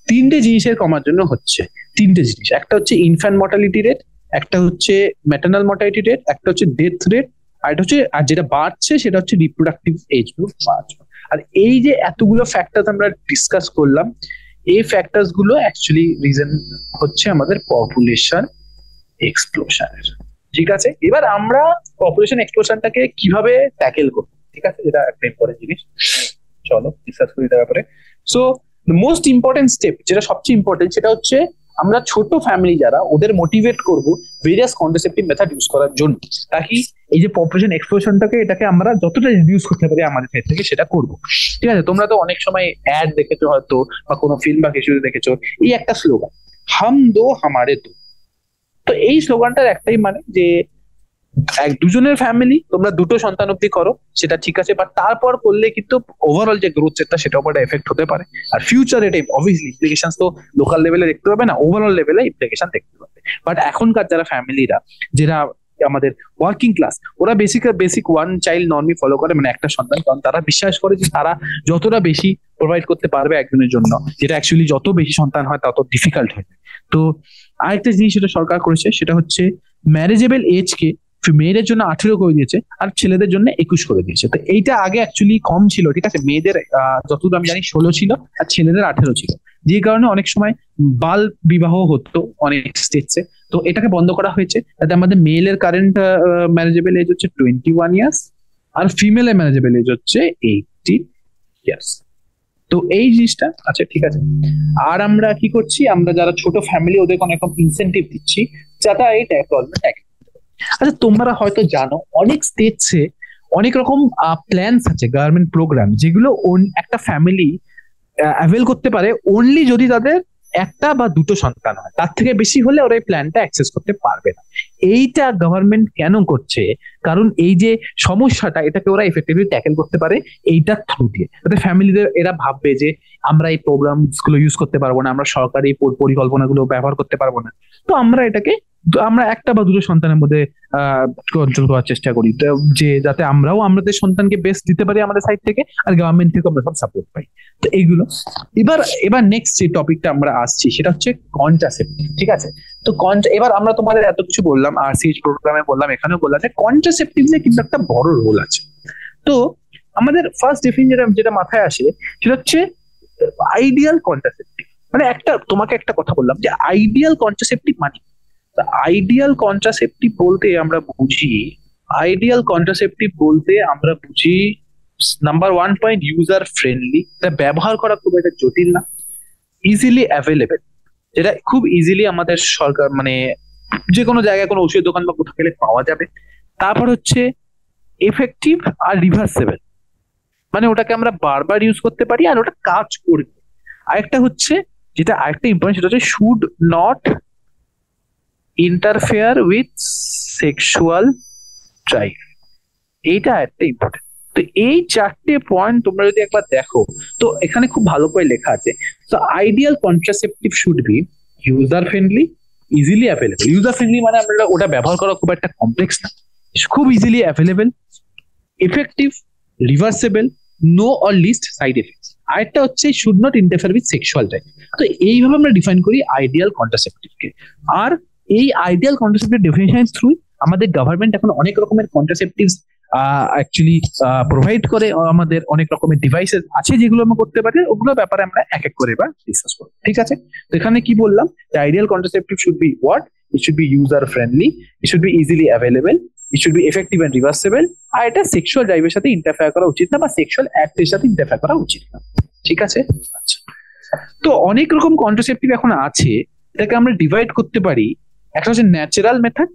3টে জিনিসের কমার জন্য হচ্ছে 3টে জিনিস, একটা হচ্ছে ইনফ্যান্ট মর্টালিটি রেট, একটা হচ্ছে ম্যাটার্নাল মর্টালিটি রেট, একটা হচ্ছে ডেথ রেট, আর এটা হচ্ছে, আর যেটা বাড়ছে সেটা হচ্ছে রিপ্রোডাক্টিভ এজ গ্রুপ বাড়ছে। আর এই যে এতগুলো ফ্যাক্টরস আমরা ডিসকাস করলাম, এই ফ্যাক্টরস গুলো অ্যাকচুয়ালি রিজন হচ্ছে আমাদের পপুলেশন এক্সপ্লোশনের, ঠিক আছে। এবার আমরা পপুলেশন এক্সপ্লোশনটাকে কিভাবে ট্যাকেল করবো, ঠিক আছে, যেটা একটা ইম্পর্টেন্ট জিনিস, চলো ডিসকাস করি তার ব্যাপারে। সো মোস্ট ইম্পর্টেন্ট স্টেপ, যেটা সবচেয়ে ইম্পর্টেন্ট, সেটা হচ্ছে আমরা ছোট ফ্যামিলি যারা, ওদের মোটিভেট করব ভেরিয়াস কন্ট্রাসেপটিভ মেথড ইউজ করার জন্য, তাকি এই যে পপুলেশন এক্সপ্লোশনটাকে, এটাকে আমরা যতটা রিডিউস করতে পারি আমাদের সাইড থেকে সেটা করব, ঠিক আছে। তোমরা তো অনেক সময় অ্যাড দেখেছো হয়তো, বা কোনো ফিল্ম বা কিছু দেখেছো, এই একটা স্লোগান, হাম দো হামারে দো। তো এই স্লোগানটার একটাই মানে যে দুজনের ফ্যামিলি তোমরা 2টো সন্তান অব্দি করো, সেটা ঠিক আছে, বাট তারপর করলে কিন্তু ওভারঅল যে গ্রোথ রেটটা সেটা উপরে এফেক্ট হতে পারে। আর ফিউচারে এটা অবভিয়াসলি ইমপ্লিকেশন তো লোকাল লেভেলে দেখতে পাবে না, ওভারঅল লেভেলে ইমপ্লিকেশন দেখতে পাবে। বাট এখনকার যারা ফ্যামিলিরা, যারা আমাদের ওয়ার্কিং ক্লাস, ওরা বেসিক ওয়ান চাইল্ড নর্মই ফলো করে, মানে একটা সন্তান, কারণ তারা বিশ্বাস করে যে তারা যতটা বেশি প্রোভাইড করতে পারবে একজনের জন্য, যেটা অ্যাকচুয়ালি যত বেশি সন্তান হয় তত ডিফিকাল্ট হয়ে যায়। তো আরেকটা জিনিস যেটা সরকার করেছে সেটা হচ্ছে ম্যারেজেবল এজকে মেয়েদের জন্য 18 করে দিয়েছে আর ছেলেদের জন্য 21 করে দিয়েছে। তো এইটা আগে অ্যাকচুয়ালি কম ছিল, ঠিক আছে, মেয়েদের যতদূর আমি জানি 16 ছিল আর ছেলেদের 18 ছিল, যে কারণে অনেক সময় বাল বিবাহ হতো অনেক স্টেটসে। তো এটাকে বন্ধ করা হয়েছে, যাতে আমাদের মেলের কারেন্ট ম্যারেজেবল এজ হচ্ছে 21 ইয়ার্স আর ফিমেলের ম্যারেজেবল এজ হচ্ছে 18 ইয়ার্স। তো এই জিনিসটা আচ্ছা ঠিক আছে। আর আমরা কি করছি, আমরা যারা ছোট ফ্যামিলি ওদেরকে অনেক রকম ইনসেন্টিভ দিচ্ছি যাতে এই প্রবলেম। আচ্ছা, তোমরা হয়তো জানো অনেক স্টেটসে অনেক রকম প্ল্যানস আছে, গভর্নমেন্ট প্রোগ্রাম, যেগুলো একটা ফ্যামিলি অ্যাভেল করতে পারে অনলি যদি তাদের 1টা বা 2টো সন্তান হয়, তার থেকে বেশি হলে ওরা এই প্ল্যানটা অ্যাক্সেস করতে পারবে না। এইটা গভর্নমেন্ট কেন করছে? কারণ এই যে সমস্যাটা, এটাকে ওরা এফেক্টিভলি ট্যাকেল করতে পারে এইটার থ্রু দিয়ে। যাতে ফ্যামিলিদের এরা ভাববে যে আমরা এই প্রোগ্রামস গুলো ইউজ করতে পারবো না, আমরা সরকারি পরিকল্পনাগুলো ব্যবহার করতে পারবো না, তো আমরা এটাকে আমরা একটা বা দুটো সন্তানের মধ্যে কন্ট্রোল করার চেষ্টা করি, তো যে যাতে আমরাও আমাদের সন্তানকে বেস্ট দিতে পারি আমাদের সাইড থেকে, আর গভর্নমেন্ট থেকে আমরা সব সাপোর্ট পাই। তো এইগুলো এবার এবার নেক্সট যে টপিকটা আমরা আসছি সেটা হচ্ছে কন্ট্রাসেপ্টিভ। ঠিক আছে, তো এবার আমরা তোমাদের এত কিছু বললাম, আরসিএইচ প্রোগ্রামে বললাম, এখানেও বললাম যে কন্ট্রাসেপ্টিভ নিয়ে কিন্তু একটা বড় রোল আছে। তো আমাদের ফার্স্ট ডেফিনিশন যেটা মাথায় আসে সেটা হচ্ছে আইডিয়াল কন্ট্রাসেপ্টিভ। মানে একটা তোমাকে একটা কথা বললাম যে আইডিয়াল কন্ট্রাসেপ্টিভ মানে, আইডিয়াল কন্ট্রাসেপ্টিভ বলতে আমরা বুঝি, আইডিয়াল কন্ট্রাসেপ্টিভ বলতে আমরা বুঝি number one point user friendly, এটা ব্যবহার করা খুব একটা জটিল না, ইজিলি অ্যাভেলেবেল, যেটা খুব ইজিলি আমাদের সরকার মানে যে কোনো জায়গায় কোনো ওষুধের দোকান বা কোথাও গেলে পাওয়া যাবে। তারপর হচ্ছে এফেক্টিভ আর রিভার্সেবল, মানে ওটাকে আমরা বারবার ইউজ করতে পারি আর ওটা কাজ করবে। আরেকটা হচ্ছে যেটা আরেকটা ইম্পর্টেন্ট, সেটা হচ্ছে should not interfere with sexual drive, এইটা একটা ইম্পর্টেন্ট। তো এই চারটে পয়েন্ট তোমরা যদি একবার দেখো, তো এখানে খুব ভালো করে লেখা আছে। তো ideal contraceptive should be user friendly, easily available. User friendly মানে আমরা ওটা ব্যবহার করা খুব একটা কমপ্লেক্স না, খুব easily available, effective, reversible, no or least side effects. আরেকটা হচ্ছে should not interfere with sexual drive. তো এইভাবে আমরা ডিফাইন করি আইডিয়াল কন্ট্রাসেপটিভকে। আর এই আইডিয়াল কন্ট্রাসেপটিভ ডেফিনেশন থ্রু আমাদের গভর্নমেন্ট এখন অনেক রকমের কন্ট্রাসেপটিভ অ্যাকচুয়ালি প্রোভাইড করে, আমাদের অনেক রকমের ডিভাইসেস আছে যেগুলো আমরা করতে পারি, ওগুলো ব্যাপারে আমরা এক এক করে এবার ডিসকাস করব। ঠিক আছে, তো এখানে কি বললাম, যে ideal contraceptive should be what, it should be user friendly, it should be easily available, it should be effective and reversible, আর এটা সেক্সুয়াল ড্রাইভের সাথে ইন্টারফেয়ার করা উচিত না বা সেক্সুয়াল অ্যাক্টের সাথে ইন্টারফেয়ার করা উচিত না। ঠিক আছে, আচ্ছা। তো অনেক রকম কন্ট্রাসেপটিভ এখন আছে, এটাকে আমরা ডিভাইড করতে পারি। একটা হচ্ছে natural method,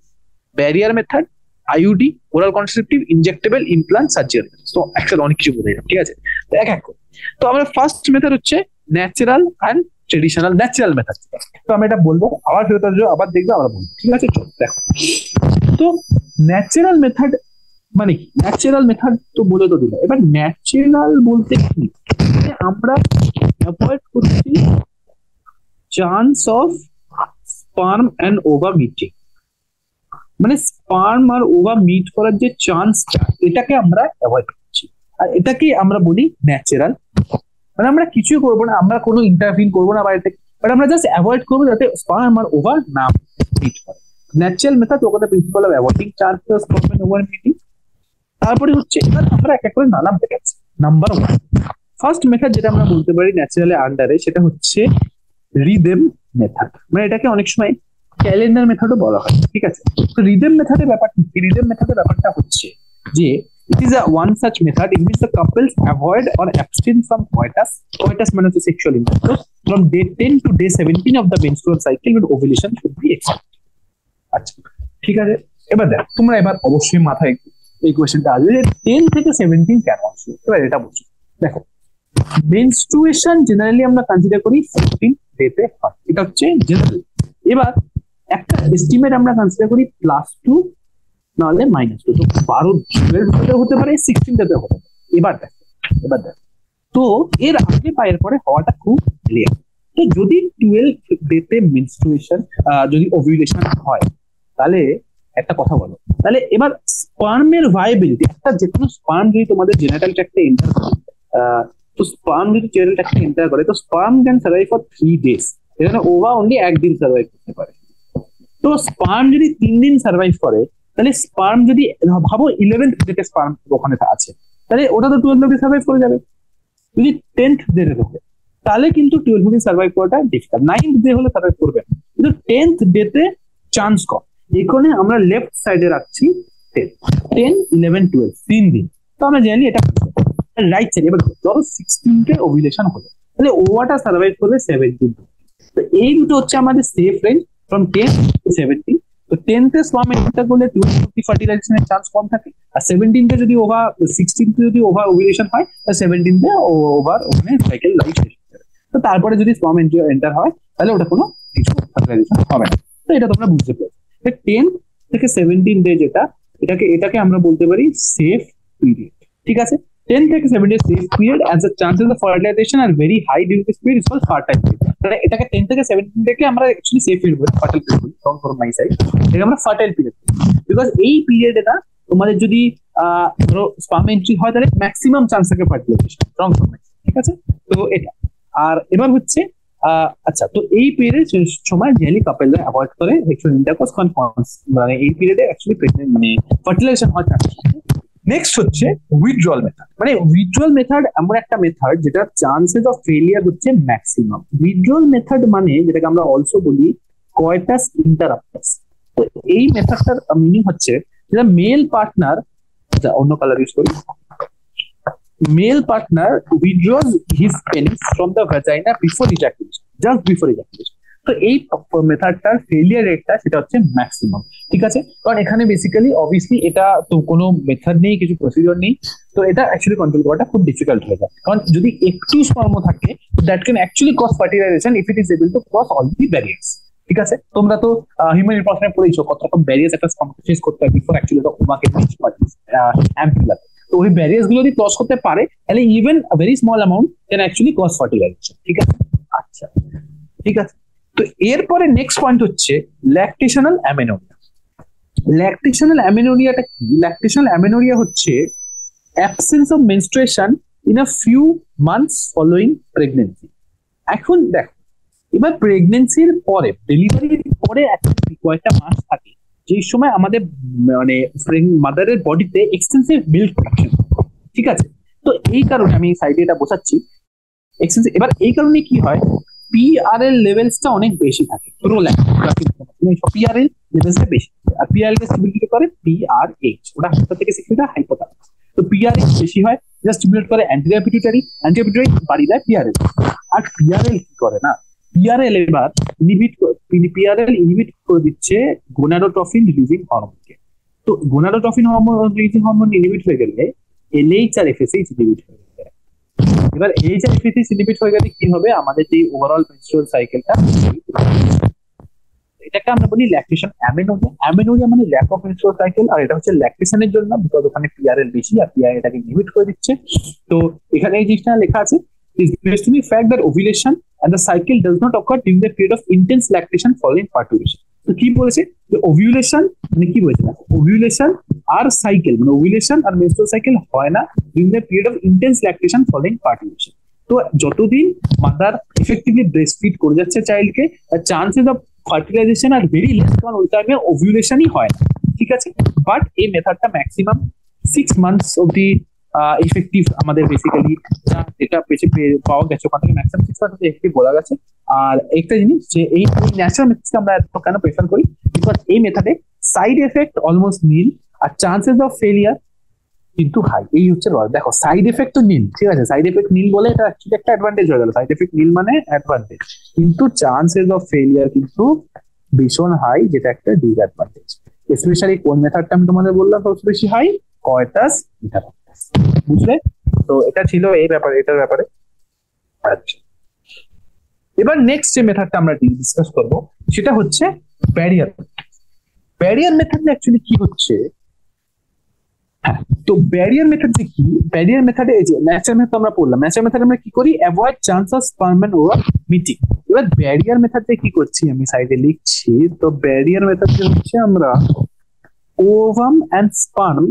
barrier method, IUD, oral contraceptive, injectable, implant, surgery. তো একসাথে অনেক কিছু বলে দিলাম। ঠিক আছে, তো এক এক করে। তো আমরা ফার্স্ট মেথড হচ্ছে natural and traditional. Natural method, তো আমরা এটা বলবো, আবার ফেরত আসবো, আবার দেখবো, আবার বলবো। ঠিক আছে, চলো দেখো। তো ন্যাচারাল মেথড মানে কি? ন্যাচারাল মেথড তো বলে তো দিল, এবার ন্যাচারাল বলতে কি? আমরা অ্যাভয়েড করছি chance of sperm and ওভা meeting, মানে স্পার্ম আর ওভা মিট করার যে চান্সটা, এটাকে আমরা অ্যাভয়েড করছি, আর এটাকে আমরা বলি ন্যাচারাল। মানে আমরা কিছুই করবো না, আমরা কোনো ইন্টারভিন করবো না বাইরে থেকে, বাট আমরা জাস্ট অ্যাভয়েড করবো যাতে স্পার্ম আর ওভা না মিট করে। ন্যাচারাল মেথড, ওখানে principle of avoiding chance of sperm and ova meeting. তারপরে হচ্ছে এবার আমরা এক এক করে নাম দেখাচ্ছি। নাম্বার ওয়ান, ফার্স্ট মেথড যেটা আমরা বলতে পারি ন্যাচারালের আন্ডারে, সেটা হচ্ছে রিদেম মেথড, মানে এটাকে অনেক সময় ক্যালেন্ডার মেথডও বলা হয়। ঠিক আছে, তো রিদেম মেথডের ব্যাপারটা কি? রিদেম মেথডের ব্যাপারটা হচ্ছে যে it is a one such method in which the couples avoid or abstain from coitus. Coitus মানে হচ্ছে sexual intercourse from day 10 to day 17 of the menstrual cycle with ovulation should be expected. আচ্ছা, ঠিক আছে। এবার দেখ, তোমরা এবার অবশ্যই মাথায় এই কোয়েশ্চেনটা আসবে যে 10 থেকে 17 কেন আসবে। এবার এটা বুঝো, দেখো মেনস্ট্রুয়েশন জেনারেলি আমরা কনসিডার করি 14 ডেতে হয়, এটা হচ্ছে জেনারেল। এবার একটা এস্টিমেট আমরা কনসিডার করি +2 নাহলে -2, তো 12 হতে পারে, 16 ডেতে হতে পারে। এবার দেখ, তো এর আগে বা এর পরে হওয়াটা খুব রেয়ার। তো যদি 12 ডেতে মেনস্ট্রুয়েশন যদি ওভিউলেশন হয়, তাহলে একটা কথা বলো, তাহলে এবার স্পার্মের ভায়াবিলিটি, একটা যে কোনো স্পার্ম যদি তোমাদের জেনারেটাল ট্র্যাক্টে এন্টার করে, তো স্পার্ম যদি জেনারেটাল ট্র্যাক্টে এন্টার করে, তো sperm can survive for 3 days, এখানে ওভা অনলি একদিন সার্ভাইভ করতে পারে। তো স্পার্ম যদি 3 দিন সার্ভাইভ করে, তাহলে স্পার্ম যদি ভাবো 11th ডেতে স্পার্ম ওখানে আছে, তাহলে ওটা তো 12 অবধি সার্ভাইভ করে যাবে। যদি 10th ডেতে থাকে, তাহলে কিন্তু 12 অবধি সার্ভাইভ করাটা ডিফিকাল্ট। 9th ডে হলে সার্ভাইভ করবে, কিন্তু 10th ডেতে চান্স কম। এখানে আমরা লেফট সাইডে রাখছি 10, 11, 12 3 দিন। তো আমরা জানি এটা রাইট সাইড। এবার ধরো 16তে ওভিউলেশন হলো, তাহলে ওভাটা সার্ভাইভ করবে 17। তো এই দুটো হচ্ছে আমাদের সেফ রেঞ্জ ফ্রম 10 to 17। তো 10th এ স্পার্ম এন্টার করলে 250 ফার্টিলাইজেশনের চান্স কম থাকে, আর 17th যদি ওভার 16th যদি ওভার ওভিউলেশন হয়, তাহলে 17th এ ওভার ওখানে সাইকেল লাইফ শেষ হয়ে যাবে। তো তারপরে যদি স্পার্ম এন্টার হয়, তাহলে ওটা কোনো কিছু ফার্টিলাইজেশন হবে না। তো এটা তোমরা বুঝতে পারছো। 10 থেকে 17 ডে যেটা, এটাকে আমরা বলতে পারি সেফ পিরিয়ড। ঠিক আছে, 10 থেকে 17 safe period as a chances of fertilisation are very high during this period is called fertile period. মানে এটাকে 10 থেকে 17 থেকে আমরা অ্যাকচুয়ালি সেফ পিরিয়ড বলি, ফার্টাইল পিরিয়ড বলি, ফ্রম মাই সাইড এটাকে আমরা ফার্টাইল পিরিয়ড, বিকজ এই পিরিয়ডে না তোমাদের যদি ধরো স্পার্ম এন্ট্রি হয় তাহলে ম্যাক্সিমাম চান্স থাকে ফার্টিলাইজেশন, ফ্রম মাই সাইড। ঠিক আছে, তো এটা। আর এবার হচ্ছে আচ্ছা, তো এই পিরিয়ডের সময় জেনারেলি কাপলরা অ্যাভয়েড করে সেক্সুয়াল ইন্টারকোর্স, মানে এই পিরিয়ডে অ্যাকচুয়ালি প্রেগনেন্ট মানে ফার্টিলাইজেশন হয় না। নেক্সট হচ্ছে উইথড্রয়াল মেথড। মানে উইথড্রয়াল মেথড এমন একটা মেথড যেটা চান্সেস অফ ফেলিয়ার হচ্ছে ম্যাক্সিমাম। উইথড্রয়াল মেথড মানে যেটাকে আমরা অলসো বলি কয়টাস ইন্টারাপ্টাস। তো এই মেথডটার মিনিং হচ্ছে যেটা মেল পার্টনার, অন্য কালার ইউজ করি, male partner withdraws his penis from the vagina before ejaculation, just before ejaculation. তো এই মেথডটার ফেলিয়ার রেটটা সেটা হচ্ছে ম্যাক্সিমাম। ঠিক আছে, কারণ এখানে বেসিক্যালি অবভিয়াসলি এটা তো কোনো মেথড নেই, কিছু প্রসিডিওর নেই, তো এটা অ্যাকচুয়ালি কন্ট্রোল করাটা খুব ডিফিকাল্ট হয়ে যায়। কারণ যদি একটু স্পার্ম থাকে that can actually cause fertilization if it is able to cross all the barriers. ঠিক আছে, তোমরা তো হিউম্যান রিপ্রোডাকশনে পড়েছো কত রকম ব্যারিয়ার্স একটা স্পার্ম ফেস করতে হয় বিফোর অ্যাকচুয়ালি ওভাকে রিচ অ্যাম্পুলা। তো ওই ব্যারিয়ার্স গুলো যদি ক্রস করতে পারে তাহলে even very small amount can actually cause fertilization. ঠিক আছে, আচ্ছা ঠিক আছে। তো এরপরে নেক্সট পয়েন্ট হচ্ছে ল্যাকটেশনাল অ্যামেনোরিয়া। ল্যাকটেশনাল অ্যামেনোরিয়াটা কি? ল্যাকটেশনাল অ্যামেনোরিয়া হচ্ছে absence of menstruation in a few months following pregnancy. এখন দেখো, এবার প্রেগনেন্সির পরে, ডেলিভারির পরে কয়েকটা মাস থাকে যেই সময় আমাদের মানে মাদারের বডিতে এক্সটেন্সিভ মিল্ক প্রোডাকশন। ঠিক আছে, তো এই কারণে আমি সাইডে এটা বোঝাচ্ছি এক্সটেন্সিভ। এবার এই কারণে কি হয়, পিআরএল লেভেলসটা অনেক বেশি থাকে, পিআরএল লেভেলসটা বেশি, আর পিআরএল কে স্টিমুলেট করে পিআরএইচ, ওটা হাইপো থেকে সিক্রেট হয় হাইপোথ্যালামাস। তো পিআরএইচ বেশি হয়, যা স্টিমুলেট করে অ্যান্টেরিয়র পিটুইটারি, অ্যান্টেরিয়র পিটুইটারি বাড়ি দেয় পিআরএল। আর পিআরএল কি করে না, পিআরএল এবার পিআরএল ইনহিবিট করে দিচ্ছে গোনাডোট্রফিন রিলিজিং হরমোনকে। তো gonadotrophin hormone releasing hormone inhibit হয়ে গেলে এলএইচ আর এফএসএইচ ইনহিবিট হয়ে গেলে, এবার এইচ আর এফএসএইচ ইনহিবিট হয়ে গেলে কি হবে, আমাদের যে ওভারঅল মেনস্ট্রুয়াল সাইকেলটা, এটাকে আমরা বলি ল্যাকটেশন অ্যামেনোরিয়া। অ্যামেনোরিয়া মানে ল্যাক অফ মেনস্ট্রুয়াল সাইকেল, আর এটা হচ্ছে ল্যাকটেশনের জন্য, বিকজ ওখানে পিআরএল বেশি আর পিআরএল এটাকে ইনহিবিট করে দিচ্ছে। তো এখানে এই জিনিসটা লেখা আছে is based on the fact that ovulation and the cycle does not occur during the period of intense lactation following parturition. তো কি বলেছে, যে ওভিউলেশন মানে কি বলেছে, ওভিউলেশন আর সাইকেল মানে ওভিউলেশন আর মেনস্ট্রুয়াল সাইকেল হয় না during the period of intense lactation following parturition. তো যতদিন মাদার এফেক্টিভলি ব্রেস্ট ফিড করে যাচ্ছে চাইল্ডকে, chances of fertilisation are very less, কারণ ওই টাইমে ওভিউলেশনই হয় না। ঠিক আছে, বাট এই মেথডটা ম্যাক্সিমাম 6 মান্থস অবধি ইফেক্টিভ আমাদের বেসিক্যালি যেটা পাওয়া গেছে ওখান থেকে ম্যাক্সিমাম 6 মান্থস এফেক্টিভ বলা গেছে। আর একটা জিনিস যে এই ন্যাচারাল মেথডকে আমরা এত কেন প্রেফার করি, বিকজ এই মেথডে সাইড এফেক্ট অলমোস্ট নীল আর চান্সেস অফ ফেলিয়ার কিন্তু হাই। এই হচ্ছে দেখো, সাইড এফেক্ট তো নীল, ঠিক আছে, সাইড এফেক্ট নীল বলে এটা অ্যাকচুয়ালি একটা অ্যাডভান্টেজ হয়ে গেল, সাইড এফেক্ট নীল মানে অ্যাডভান্টেজ, কিন্তু চান্সেস অফ ফেলিয়ার কিন্তু ভীষণ হাই, যেটা একটা ডিসঅ্যাডভান্টেজ। স্পেশালি কোন মেথডটা আমি তোমাদের বললাম সবচেয়ে বেশি হাই, কয়টাস ইন্টারাপ্টাস, বুঝলে? তো এটা ছিল এই ব্যাপারে, এটার ব্যাপারে। আচ্ছা, এবার নেক্সট যে মেথডটা আমরা ডিসকাস করব সেটা হচ্ছে ব্যারিয়ার। ব্যারিয়ার মেথড অ্যাকচুয়ালি কি হচ্ছে, হ্যাঁ, তো ব্যারিয়ার মেথড যে কি, ব্যারিয়ার মেথডে এই যে ন্যাচারাল মেথড আমরা পড়লাম, ন্যাচারাল মেথড আমরা কি করি, avoid chance of sperm and ovum meeting. এবার ব্যারিয়ার মেথডে কি করছি আমি সাইডে লিখছি, তো ব্যারিয়ার মেথড হচ্ছে আমরা ovum and sperm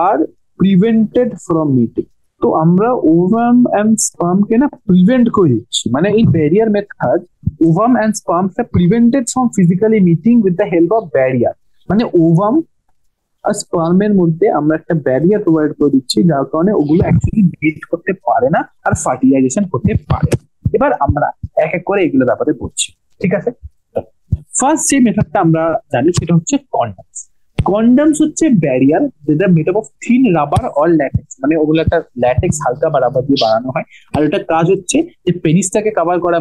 are prevented from meeting. তো আমরা ওভাম এন্ড স্পার্ম কে না প্রিভেন্ট করে দিচ্ছি, মানে এই barrier method ovum and sperm prevented from physically meeting with the help of barrier. মানে ওভাম আর স্পার্মের মধ্যে আমরা একটা ব্যারিয়ার প্রোভাইড করে দিচ্ছি, যার কারণে ওগুলো অ্যাকচুয়ালি মিট করতে পারে না আর ফার্টিলাইজেশন হতে পারে। এবার আমরা এক এক করে এগুলো ব্যাপারে বলছি, ঠিক আছে? ফার্স্ট যে মেথডটা আমরা জানি সেটা হচ্ছে কন্ডমস। কন্ডমস হচ্ছে ব্যারিয়ার যেটা made up of thin rubber or latex, মানে ওগুলো একটা ল্যাটেক্স হালকা বা রাবার দিয়ে বানানো হয়। আর ওটার কাজ হচ্ছে যে পেনিসটাকে কভার করা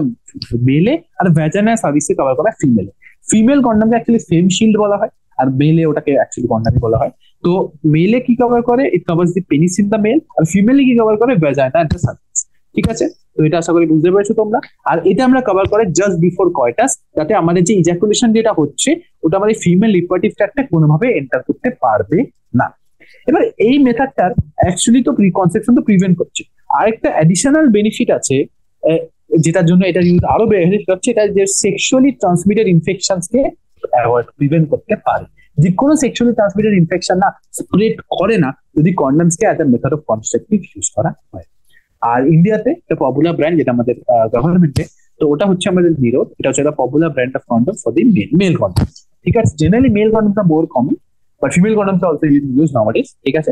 মেলে আর ভ্যাজানা সার্ভিসকে কভার করা ফিমেলে। ফিমেল কন্ডমকে অ্যাকচুয়ালি ফেম শিল্ড বলা হয়, আর মেলে ওটাকে অ্যাকচুয়ালি কন্ডমই বলা হয়। তো মেলে কি কভার করে, it covers the penis in the male, আর ফিমেলে কি কভার করে ভ্যাজানা এন্ড দ্য সার্ভিস। ঠিক আছে, তো এটা আশা করি বুঝতে পেরেছো তোমরা। আর এটা আমরা কভার করে জাস্ট বিফোর কয়টাস, যাতে আমাদের যে ইজাকুলেশন যেটা হচ্ছে ওটা আমাদের ফিমেল রিপ্রোডাক্টিভ ট্র্যাক্টে কোনোভাবে এন্টার করতে পারবে না। এবার এই মেথডটার অ্যাকচুয়ালি তো প্রিকনসেপশন তো প্রিভেন্ট করছে। আরেকটা অ্যাডিশনাল বেনিফিট আছে যেটার জন্য এটা ইউজ আরো বেড়ে, সেটা হচ্ছে এটা যে সেক্সুয়ালি ট্রান্সমিটেড ইনফেকশনস কে অ্যাভয়েড প্রিভেন্ট করতে পারে। যে কোনো সেক্সুয়ালি ট্রান্সমিটেড ইনফেকশন না স্প্রেড করে না যদি কন্ডমস কে as a method of contraceptive use করা হয়। আর ইন্ডিয়াতে একটা পপুলার ব্র্যান্ড যেটা আমাদের গভর্নমেন্টে, তো ওটা হচ্ছে আমাদের নিরোধ। এটা হচ্ছে একটা popular brand of condom for the male condom. ঠিক আছে, generally male condoms are more common, but female condoms also use nowadays. ঠিক আছে,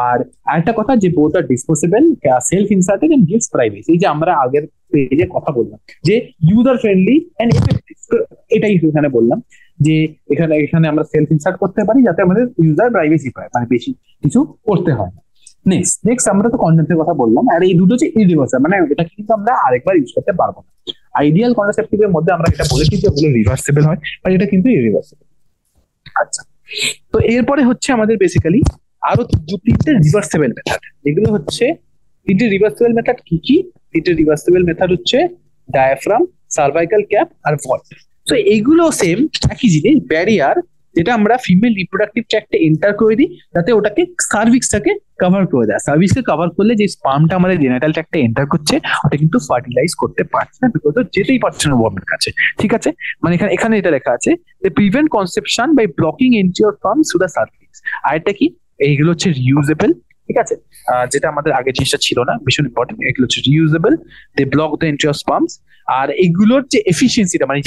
আর আরেকটা কথা যে both are disposable, self inserted and gives privacy. এই যে আমরা আগের পেজে কথা বললাম যে ইউজার ফ্রেন্ডলি এন্ড এফেক্টিভ, এটাই এখানে বললাম যে এখানে এখানে আমরা সেলফ ইনসার্ট করতে পারি যাতে আমাদের ইউজার প্রাইভেসি পায়, মানে বেশি কিছু করতে হয় না। নেক্সট আমরা তো কন্ডেন্সের কথা বললাম, আর এই দুটো হচ্ছে ইরিভার্সাল, মানে এটা কিন্তু আমরা আরেকবার ইউজ করতে পারবো না। আইডিয়াল কন্ট্রাসেপটিভের মধ্যে আমরা এটা বলেছি যে ওগুলো রিভার্সেবল হয়, আর এটা কিন্তু ইরিভার্সেবল। আচ্ছা, তো এরপরে হচ্ছে আমাদের বেসিক্যালি আরো তিনটে রিভার্সেবল মেথড। এগুলো হচ্ছে তিনটে রিভার্সেবল মেথড। কি কি তিনটে রিভার্সেবল মেথড? হচ্ছে ডায়াফ্রাম, সার্ভাইকাল ক্যাপ আর ভল্ট। তো এইগুলো সেম একই জিনিস, ব্যারিয়ার যেটা আমরা ফিমেল রিপ্রোডাক্টিভ ট্র্যাক্টে এন্টার করে দিই যাতে ওটাকে সার্ভিক্সটাকে কভার করে দেয়। সার্ভিক্সকে কভার করলে যে স্পার্মটা আমাদের জেনাইটাল ট্র্যাক্টে এন্টার করছে ওটা কিন্তু ফার্টিলাইজ করতে পারছে না, বিকজ যেতেই পারছে না ওয়ার্মের কাছে। ঠিক আছে, মানে এখানে এখানে এটা লেখা আছে যে prevent conception by blocking entry of sperm through the cervix. আর এটা কি? এইগুলো হচ্ছে রিউজেবল। ঠিক আছে, যেটা আমাদের আগে জিনিসটা ছিল না, ভীষণ ইম্পর্টেন্ট। এগুলো হচ্ছে reusable, they block the entry of sperms. আর এগুলোর যে এফিসিয়েন্সিটা, মানে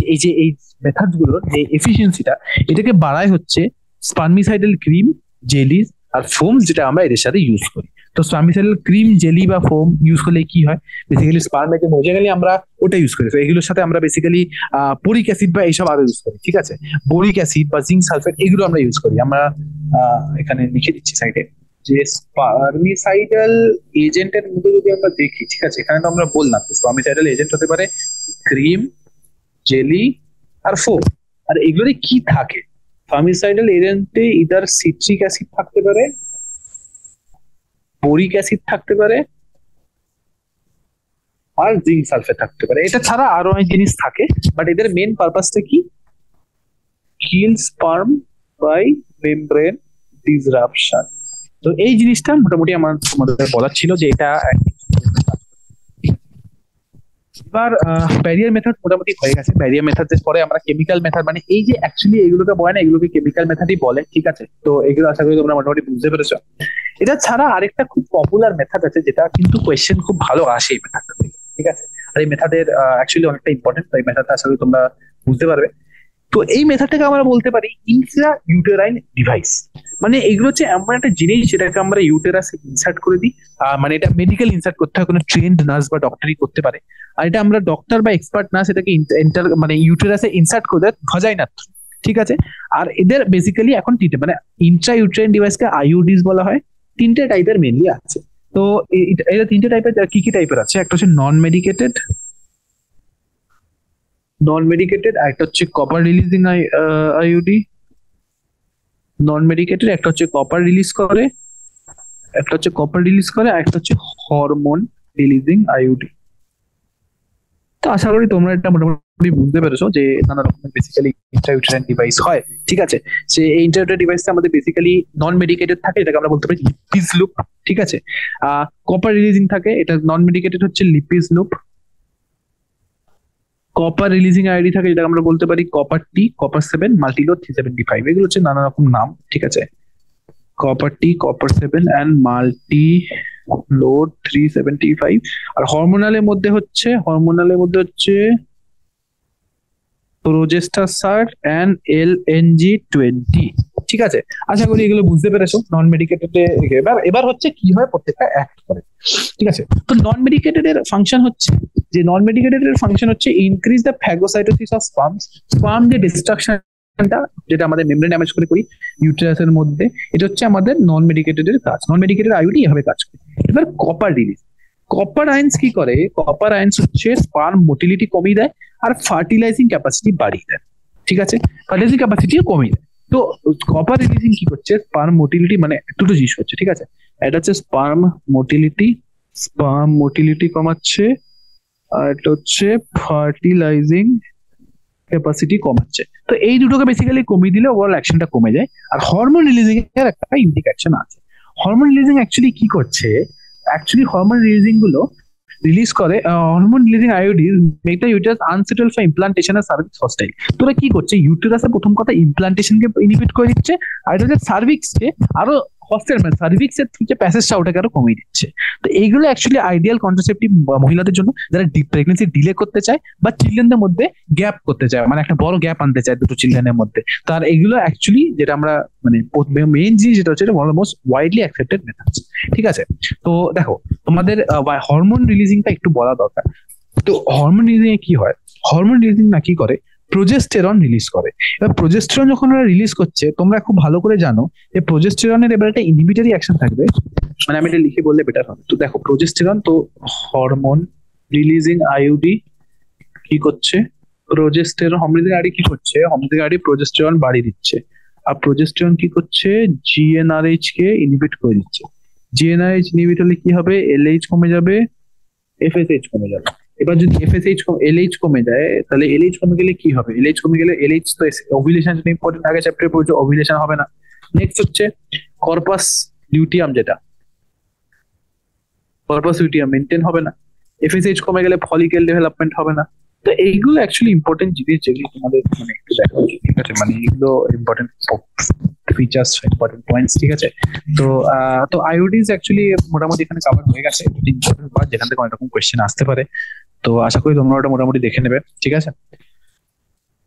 এই মেথড গুলোর যে এফিসিয়েন্সিটা, এটাকে বাড়ায় হচ্ছে স্পার্মিসাইডাল ক্রিম, জেলিস আর ফোম, যেটা আমরা এদের সাথে ইউজ করি। তো স্পার্মিসাইডাল ক্রিম, জেলি বা ফোম ইউজ করলে কি হয়? বেসিক্যালি স্পার্মে যে মজে গেলে আমরা ওটা ইউজ করি। তো এগুলোর সাথে আমরা বেসিক্যালি বোরিক অ্যাসিড বা এইসব আরো ইউজ করি। ঠিক আছে, বোরিক অ্যাসিড বা জিঙ্ক সালফেট এগুলো আমরা ইউজ করি। আমরা এখানে লিখে দিচ্ছি সাইডে যে স্পার্মিসাইডাল এজেন্টের মধ্যে যদি আমরা দেখি, ঠিক আছে, এখানে তো আমরা বললাম স্পার্মিসাইডাল এজেন্ট হতে পারে ক্রিম, জেলি আর ফোম। আর এগুলোতে কি থাকে? ফার্মিসাইডাল এজেন্টে ইদার সিট্রিক অ্যাসিড থাকতে পারে, বোরিক অ্যাসিড থাকতে পারে, আর জিঙ্ক সালফেট থাকতে পারে। এটা ছাড়া আরো অনেক জিনিস থাকে, বাট এদের মেন পারপাসটা কি? কিল স্পার্ম বাই মেমব্রেন ডিসরাপশন। তো এই জিনিসটা মোটামুটি আমার তোমাদের বলার ছিল যে এটা। এবার ব্যারিয়ার মেথড মোটামুটি হয়ে গেছে। ব্যারিয়ার মেথডের পরে আমরা কেমিক্যাল মেথড, মানে এই যে অ্যাকচুয়ালি এগুলোকে বলে না, এগুলোকে কেমিক্যাল মেথডই বলে। ঠিক আছে, তো এগুলো আশা করি তোমরা মোটামুটি বুঝতে পেরেছো। এটা ছাড়া আরেকটা খুব পপুলার মেথড আছে যেটা কিন্তু কোয়েশ্চেন খুব ভালো আসে এই মেথডটা থেকে। ঠিক আছে, আর এই মেথডের অ্যাকচুয়ালি অনেকটা ইম্পর্টেন্ট, তো এই মেথডটা আশা করি তোমরা বুঝতে পারবে। তো এই মেথডটাকে আমরা বলতে পারি ইন্ট্রা ইউটেরাইন ডিভাইস। মানে এগুলো হচ্ছে এমন একটা জিনিস যেটাকে আমরা ইউটেরাসে ইনসার্ট করে দিই। মানে এটা মেডিকেল ইনসার্ট করতে হয়, কোনো ট্রেন্ড নার্স বা ডক্টরই করতে পারে। আর এটা আমরা ডক্টর বা এক্সপার্ট নার্স এটাকে মানে ইউটেরাসে ইনসার্ট করে দেয় ভজাইনার থ্রু। ঠিক আছে, আর এদের বেসিক্যালি এখন তিনটে, মানে ইন্ট্রা ইউটেরাইন ডিভাইসকে আইইউডিস বলা হয়। তিনটে টাইপের মেনলি আছে। তো এটা তিনটে টাইপের, কি কি টাইপের আছে? একটা হচ্ছে নন মেডিকেটেড, একটা হচ্ছে কপার রিলিজিং আইইউডি নন মেডিকেটেড, একটা হচ্ছে কপার রিলিজ করে, আর একটা হচ্ছে হরমোন রিলিজিং আইইউডি। তো আশা করি তোমরা এটা মোটামুটি বুঝতে পেরেছো যে নানা রকমের বেসিক্যালি ইন্ট্রাইউটেরাইন ডিভাইস হয়। ঠিক আছে, যে এই ইন্ট্রাইউটেরাইন ডিভাইসটা আমাদের বেসিক্যালি নন মেডিকেটেড থাকে, এটাকে আমরা বলতে পারি লিপিজ লুপ। ঠিক আছে, কপার রিলিজিং থাকে, এটা নন মেডিকেটেড হচ্ছে Lipi's loop. Copper releasing ID থাকে, যেটা আমরা বলতে পারি কপার টি, কপার 7, মাল্টিলোড 375। এগুলো হচ্ছে নানা রকম নাম। ঠিক আছে, copper T, copper 7 and multi load 375। আর হরমোনালের মধ্যে হচ্ছে প্রোজেস্টাসার এন্ড LNG20। ঠিক আছে, আশা করি এগুলো বুঝতে পেরেছো নন মেডিকেটেড। এবার হচ্ছে কি হয় প্রত্যেকটা অ্যাক্ট করে। ঠিক আছে, তো নন মেডিকেটেড এর ফাংশন হচ্ছে increase the phagocytosis of sperm যে ডিস্ট্রাকশনটা যেটা আমাদের মেমব্রেন ড্যামেজ করে করি ইউটেরাসের মধ্যে, এটা হচ্ছে আমাদের নন মেডিকেটেড এর কাজ। নন মেডিকেটেড আইইউডি এভাবে কাজ করে। এবার কপার রিলিজ, কপার আয়ন্স কি করে? কপার আয়ন্স হচ্ছে স্পার্ম মোটিলিটি কমিয়ে দেয় আর ফার্টিলাইজিং ক্যাপাসিটি বাড়িয়ে দেয়। ঠিক আছে, ফার্টিলাইজিং ক্যাপাসিটিও কমিয়ে দেয়। তো কপার রিলিজিং কি করছে? স্পার্ম মোটিলিটি, মানে দুটো জিনিস হচ্ছে। ঠিক আছে, এটা হচ্ছে স্পার্ম মোটিলিটি স্পার্ম মোটিলিটি কমাচ্ছে, আর এটা হচ্ছে ফার্টিলাইজিং ক্যাপাসিটি কমাচ্ছে। তো এই দুটোকে বেসিক্যালি কমিয়ে দিলে ওভারঅল অ্যাকশনটা কমে যায়। আর হরমোন রিলিজিং এর একটা ইউনিক অ্যাকশন আছে। হরমোন রিলিজিং অ্যাকচুয়ালি কি করছে, অ্যাকচুয়ালি হরমোন রিলিজিং গুলো রিলিজ করে, hormone releasing iodine make the uterus unsettle for implantation আর সার্ভিক্স হস্টাইল। তো ওরা কি করছে, ইউটেরাসে প্রথম কথা ইমপ্লান্টেশনকে ইনহিবিট করে দিচ্ছে, আর এটা হচ্ছে সার্ভিক্সকে আরো হস্টেল মানে সার্ভিক্স এর যে প্যাসেজটা ওটাকে আরো কমিয়ে দিচ্ছে। তো এইগুলো অ্যাকচুয়ালি আইডিয়াল কন্ট্রাসেপটিভ মহিলাদের জন্য যারা প্রেগনেন্সি ডিলে করতে চায় বা চিলড্রেনদের মধ্যে গ্যাপ করতে চায়, মানে একটা বড় গ্যাপ আনতে চায় দুটো চিলড্রেনের মধ্যে। তার এগুলো অ্যাকচুয়ালি যেটা আমরা মানে মেইন জিনিস যেটা হচ্ছে one of the most widely accepted methods. ঠিক আছে, তো দেখো তোমাদের হরমোন রিলিজিংটা একটু বলা দরকার। তো হরমোন রিলিজিং এ কি হয়, হরমোন রিলিজিং না কি করে, প্রোজেস্টেরন রিলিজ করে। এবার প্রোজেস্টেরন যখন ওরা রিলিজ করছে, তোমরা খুব ভালো করে জানো যে প্রোজেস্টেরনের এবার একটা ইনহিবিটরি অ্যাকশন থাকবে, মানে আমি এটা লিখে বললে বেটার হবে। তো দেখো প্রোজেস্টেরন, তো হরমোন রিলিজিং আইউডি কি করছে, প্রোজেস্টেরন হরমোন রিলিজিং আইডি কি করছে, হরমোন রিলিজিং আইডি প্রোজেস্টেরন বাড়িয়ে দিচ্ছে। আর প্রোজেস্টেরন কি করছে, জিএনআরএইচ কে ইনহিবিট করে দিচ্ছে। জিএনআরএইচ ইনহিবিট হলে কি হবে, এলএইচ কমে যাবে, এফএসএইচ কমে যাবে। এবার যদি এফএসএইচ এলএইচ কমে যায়, তাহলে এলএইচ কমে গেলে কি হবে, এলএইচ কমে গেলে এলএইচ তো ওভিলেশন ইম্পর্টেন্ট, আগে চ্যাপ্টারে পড়েছে, ওভিলেশন হবে না। নেক্সট হচ্ছে কর্পাস লিউটিয়াম, যেটা কর্পাস লিউটিয়াম মেনটেন হবে না। এফএসএইচ কমে গেলে ফলিকেল ডেভেলপমেন্ট হবে না। তো এইগুলো অ্যাকচুয়ালি ইম্পর্টেন্ট জিনিস যেগুলো তোমাদের মানে একটু দেখা উচিত। ঠিক আছে, মানে এগুলো ইম্পর্টেন্ট ফিচার্স, ইম্পর্টেন্ট পয়েন্টস। ঠিক আছে, তো তো আইওডিজ অ্যাকচুয়ালি মোটামুটি এখানে কভার হয়ে গেছে, ইম্পর্টেন্ট পার্ট যেখান থেকে অনেক রকম কোয়েশ্চেন আসতে পারে। তো আশা করি তোমরা ওটা মোটামুটি দেখে নেবে। ঠিক আছে,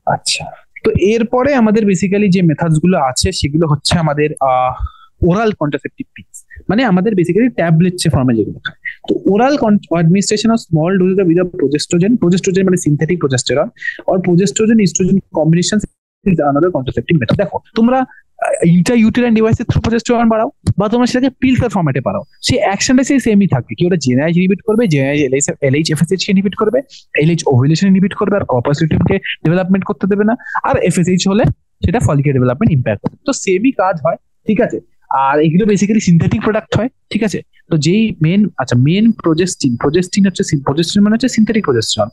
আচ্ছা। তো এরপরে আমাদের বেসিক্যালি যে মেথডস গুলো আছে সেগুলো হচ্ছে আমাদের ওরাল কন্ট্রাসেপটিভ পিলস, মানে আমাদের বেসিক্যালি ট্যাবলেটস এর ফর্মে যেগুলো খায়। তো oral administration of small dose with progestogen, progestogen মানে সিনথেটিক প্রোজেস্টেরন, আর progestogen oestrogen combination is another contraceptive method. দেখো তোমরা ইন্ট্রাইউটেরাইন ডিভাইসের থ্রু প্রোজেস্টেরন বাড়াও, বা তোমরা সেটাকে পিলস এর ফর্মেটে বাড়াও, সেই অ্যাকশনটা সেই সেমই থাকবে। কি ওটা জেনারেজ ইনহিবিট করবে, জেনারেজ এলএইচ এফএসএইচ ইনহিবিট করবে, এলএইচ ওভুলেশন ইনহিবিট করবে, আর কর্পাস লিউটিয়ামকে ডেভেলপমেন্ট করতে দেবে না, আর এফএসএইচ হলে সেটা ফলিকেল ডেভেলপমেন্ট ইম্প্যাক্ট করবে। তো সেমই কাজ হয়। ঠিক আছে, আর এগুলো বেসিক্যালি সিনথেটিক প্রোডাক্ট হয়। ঠিক আছে, তো যেই মেন মেন প্রোজেস্টিন, প্রোজেস্টিন হচ্ছে প্রোজেস্টিন মানে হচ্ছে সিনথেটিক প্রোজেস্টেরন।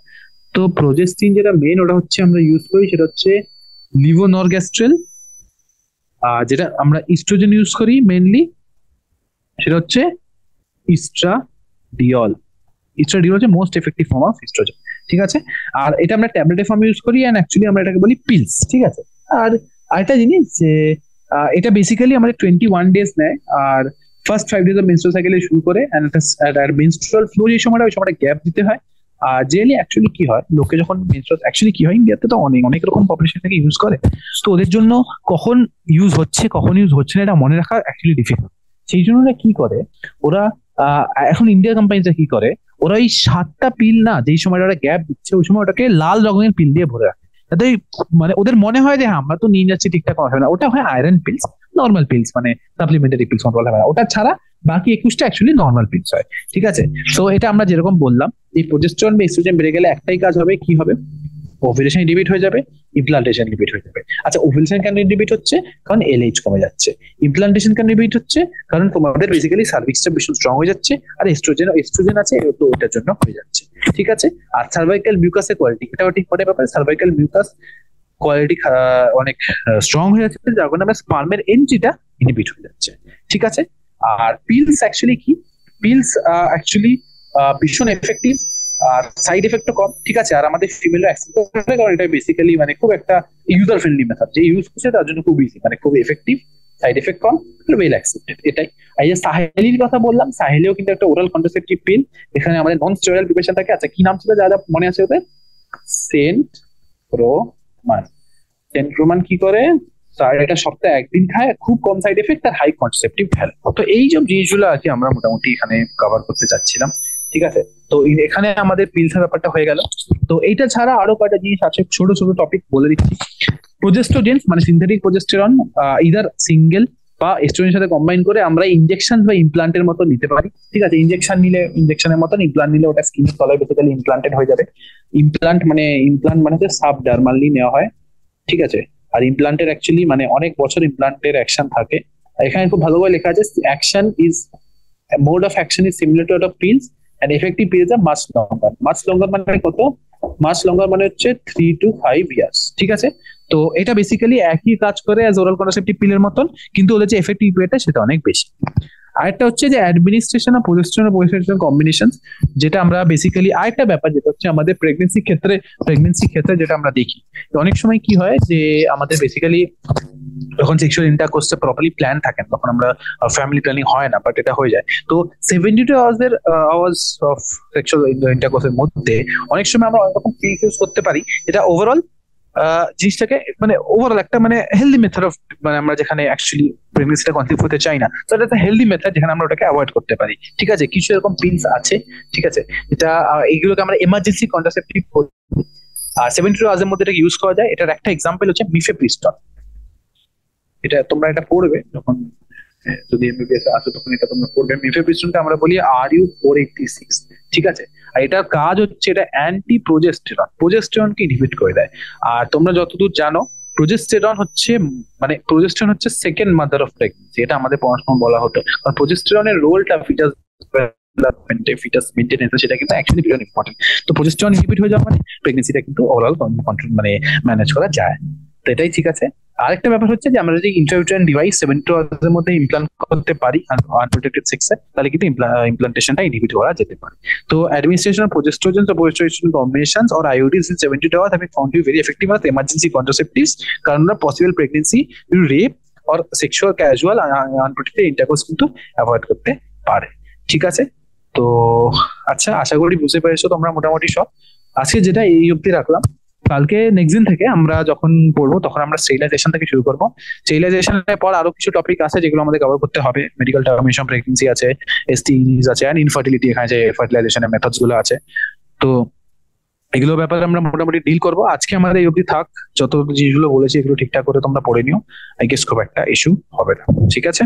তো প্রোজেস্টিন যেটা মেন ওটা হচ্ছে আমরা ইউজ করি, সেটা হচ্ছে লিভোনরগ্যাস্ট্রেল। যেটা আমরা ইস্ট্রোজেন ইউজ করি মেনলি, সেটা হচ্ছে ইস্ট্রাডিওল। ইস্ট্রাডিওল হচ্ছে most effective form of estrogen. ঠিক আছে, আর এটা আমরা ট্যাবলেটের ফর্মে ইউজ করি, এন্ড অ্যাকচুয়ালি আমরা এটাকে বলি পিলস। ঠিক আছে, আর আরেকটা জিনিস যে এটা বেসিক্যালি আমাদের 21 ডেজ নেয়, আর ফার্স্ট 5 ডেজ অফ মেনস্ট্রুয়াল সাইকেলে শুরু করে, আর মেনস্ট্রুয়াল ফ্লো যে সময়টা, ওই সময়টা গ্যাপ দিতে হয়। আর জেনারেলি অ্যাকচুয়ালি কি হয়, লোকে যখন মেনস্ট্রুয়াল অ্যাকচুয়ালি কি হয়, ইন্ডিয়াতে তো অনেক অনেক রকম পপুলেশন থেকে ইউজ করে, তো ওদের জন্য কখন ইউজ হচ্ছে কখন ইউজ হচ্ছে না এটা মনে রাখা অ্যাকচুয়ালি ডিফিকাল্ট। সেই জন্য ওরা কি করে, ওরা এখন ইন্ডিয়া কোম্পানিটা কি করে, ওরা ওই 7টা পিল না যেই সময়টা ওরা গ্যাপ দিচ্ছে, ওই সময় ওটাকে লাল রঙের পিল দিয়ে ভরে রাখে, যাতে মানে ওদের মনে হয় যে হ্যাঁ আমরা তো নিয়ে যাচ্ছি ঠিকঠাক হবে না। ওটা হয় আয়রন পিলস, নর্মাল পিলস মানে সাপ্লিমেন্টারি পিলস মতো বলা হয় না। ওটা ছাড়া বাকি 21টা অ্যাকচুয়ালি নর্মাল পিলস হয়। ঠিক আছে, তো এটা আমরা যেরকম বললাম, এই প্রোজেস্টেরন বা এস্ট্রোজেন বেড়ে গেলে একটাই কাজ হবে, কি হবে, ওভুলেশন ইনহিবিট হয়ে যাবে, ইমপ্লান্টেশন ইনহিবিট হয়ে যাবে। আচ্ছা, ওভুলেশন কেন ইনহিবিট হচ্ছে, কারণ এলএইচ কমে যাচ্ছে। ইমপ্লান্টেশন কেন ইনহিবিট হচ্ছে, কারণ তোমাদের বেসিক্যালি সার্ভিক্সটা ভীষণ স্ট্রং হয়ে যাচ্ছে, আর এস্ট্রোজেন আছে, তো ওটার জন্য হয়ে যাচ্ছে। ঠিক আছে, আর সার্ভাইকাল মিউকাসের কোয়ালিটি, এটাও ঠিক মনে ব্যাপার, সার্ভাইকাল মিউকাস কোয়ালিটি অনেক স্ট্রং হয়ে যাচ্ছে, যার কারণে আমরা স্পার্মের এন্ট্রিটা ইনহিবিট হয়ে যাচ্ছে। ঠিক আছে, আর পিলস অ্যাকচুয়ালি কি, পিলস অ্যাকচুয়ালি ভীষণ এফেক্টিভ, আর সাইড এফেক্টও কম। ঠিক আছে, আর আমাদের ফিমেলরা অ্যাকসেপ্ট করে, কারণ এটা বেসিক্যালি মানে খুব একটা ইউজার ফ্রেন্ডলি মেথড, যে ইউজ করছে তার জন্য খুব ইজি, মানে খুব এফেক্টিভ, সাইড এফেক্ট কম, ওয়েল অ্যাকসেপ্টেড। এটাই। আর এই যে সাহেলির কথা বললাম, সাহেলিও কিন্তু একটা ওরাল কন্ট্রাসেপটিভ পিল, এখানে আমাদের নন স্টেরয়েড প্রিপারেশন থাকে। আচ্ছা, কি নাম ছিল যা যা মনে আছে ওদের, সেন্ট্রোমান। সেন্ট্রোমান কি করে, এটা সপ্তাহে একদিন খায়, খুব কম সাইড এফেক্ট আর হাই কনসেপ্টিভ ভ্যালু। তো এই যে জিনিসগুলো আছে আমরা মোটামুটি এখানে কভার করতে চাচ্ছিলাম। ঠিক আছে, তো এখানে আমাদের পিলসের ব্যাপারটা হয়ে গেল। তো এইটা ছাড়া আরো কয়টা জিনিস আছে, ছোট ছোট টপিক বলে দিচ্ছি। প্রোজেস্ট্রোজেন্স মানে সিনথেটিক প্রোজেস্টেরন, ইদার সিঙ্গেল বা এস্ট্রোজেনের সাথে কম্বাইন করে আমরা ইনজেকশন বা ইমপ্লান্টের মতো নিতে পারি। ঠিক আছে, ইনজেকশন নিলে ইনজেকশনের মতন, ইমপ্লান্ট নিলে ওটা স্কিনের তলায় বেসিক্যালি ইমপ্লান্টেড হয়ে যাবে। ইমপ্লান্ট মানে হচ্ছে সাবডার্মালি নেওয়া হয়। ঠিক আছে, আর ইমপ্লান্টের অ্যাকচুয়ালি মানে অনেক বছর ইমপ্লান্টের অ্যাকশন থাকে। এখানে খুব ভালোভাবে লেখা আছে, action is mode of action is similar to that of pills and effective periods are much longer মানে কত, মাস লঙ্গার মানে হচ্ছে 3 to 5 ইয়ার্স, ঠিক আছে। তো এটা বেসিক্যালি একই কাজ করে অ্যাজ ওরাল কন্ট্রাসেপটিভ পিলের মতন, কিন্তু ওদের যে এফেক্টিভ পিরিয়ডটা সেটা অনেক বেশি। আরেকটা হচ্ছে যে অ্যাডমিনিস্ট্রেশন অফ প্রোজেস্টেরন কম্বিনেশন, যেটা আমরা বেসিক্যালি আরেকটা ব্যাপার যেটা হচ্ছে আমাদের প্রেগনেন্সি ক্ষেত্রে যেটা আমরা দেখি অনেক সময় কি হয় যে আমাদের বেসিক্যালি যখন সেক্সুয়াল ইন্টারকোর্সটা প্রপারলি প্ল্যান থাকে না, তখন আমরা ফ্যামিলি প্ল্যানিং হয় না, বাট এটা হয়ে যায়। তো 72 আওয়ার্স অফ সেক্সুয়াল ইন্টারকোর্সের মধ্যে অনেক সময় আমরা অনেক রকম পিলস ইউজ করতে পারি, এটা ওভারঅল জিনিসটাকে মানে ওভারঅল একটা মানে হেলদি মেথড অফ, মানে আমরা যেখানে অ্যাকচুয়ালি প্রেগনেন্সিটা কনসিভ হতে চাই না, তো এটা একটা হেলদি মেথড যেখানে আমরা ওটাকে অ্যাভয়েড করতে পারি, ঠিক আছে। কিছু এরকম পিলস আছে, ঠিক আছে, এটা এইগুলোকে আমরা এমার্জেন্সি কন্ট্রাসেপটিভ বলি। 72 আওয়ার্সের মধ্যে এটা ইউজ করা যায়। এটার একটা এক্সাম্পল হচ্ছে মিফেপ্রিস্টন। এটা তোমরা এটা পড়বে যখন যদি এমবিবিএস আসো তখন এটা তোমরা পড়বে। মিফেপ্রিস্টনকে আমরা বলি RU486, ঠিক আছে। আর এটার কাজ হচ্ছে এটা অ্যান্টি প্রোজেস্টেরনকে ইনহিবিট করে দেয়। আর তোমরা যতদূর জানো প্রোজেস্টেরন হচ্ছে সেকেন্ড মাদার অফ প্রেগনেন্সি, এটা আমাদের পড়াশোনা বলা হতো। কারণ প্রোজেস্টেরনের রোলটা ফিটাস মেইনটেনেন্স সেটা কিন্তু অ্যাকচুয়ালি ভীষণ ইম্পর্টেন্ট। তো প্রোজেস্টেরন ইনহিবিট হয়ে যাওয়া মানে প্রেগনেন্সিটা কিন্তু ওভারঅল কন্ট্রোল মানে ম্যানেজ করা যায়। তো এটাই ঠিক আছে। আরেকটা ব্যাপার হচ্ছে যে আমরা যদি ইন্ট্রাউটেরাইন ডিভাইস 72 আওয়ার্সের মধ্যে ইমপ্লান্ট করতে পারি আনপ্রোটেক্টেড সেক্সে, তাহলে কিন্তু ইমপ্লান্টেশনটা ইনহিবিট করা যেতে পারে। তো administration of progesterone combinations or IUDs in 72 hours have been found to be very effective as emergency contraceptives কারণ possible pregnancy rape or sexual casual unprotected intercourse কিন্তু অ্যাভয়েড করতে পারে, ঠিক আছে। তো আচ্ছা, আশা করি বুঝতে পেরেছো তোমরা মোটামুটি সব। আজকে যেটা এই অবধি রাখলাম, কালকে নেক্সট দিন থেকে আমরা যখন পড়বো তখন আমরা স্টেরিলাইজেশন থেকে শুরু করবো। স্টেরিলাইজেশনের পর আরো কিছু টপিক আছে যেগুলো আমাদের কভার করতে হবে। মেডিকেল টার্মিনেশন প্রেগন্যান্সি আছে, এসটিইজ আছে, এন্ড ইনফার্টিলিটি, এখানে যে ফার্টিলাইজেশনের মেথডস গুলো আছে। তো এগুলো ব্যাপারে আমরা মোটামুটি ডিল করবো। আজকে আমাদের এই অবধি থাক, যত জিনিসগুলো বলেছি এগুলো ঠিকঠাক করে তোমরা পড়ে নিও। আই গেস খুব একটা ইস্যু হবে না, ঠিক আছে।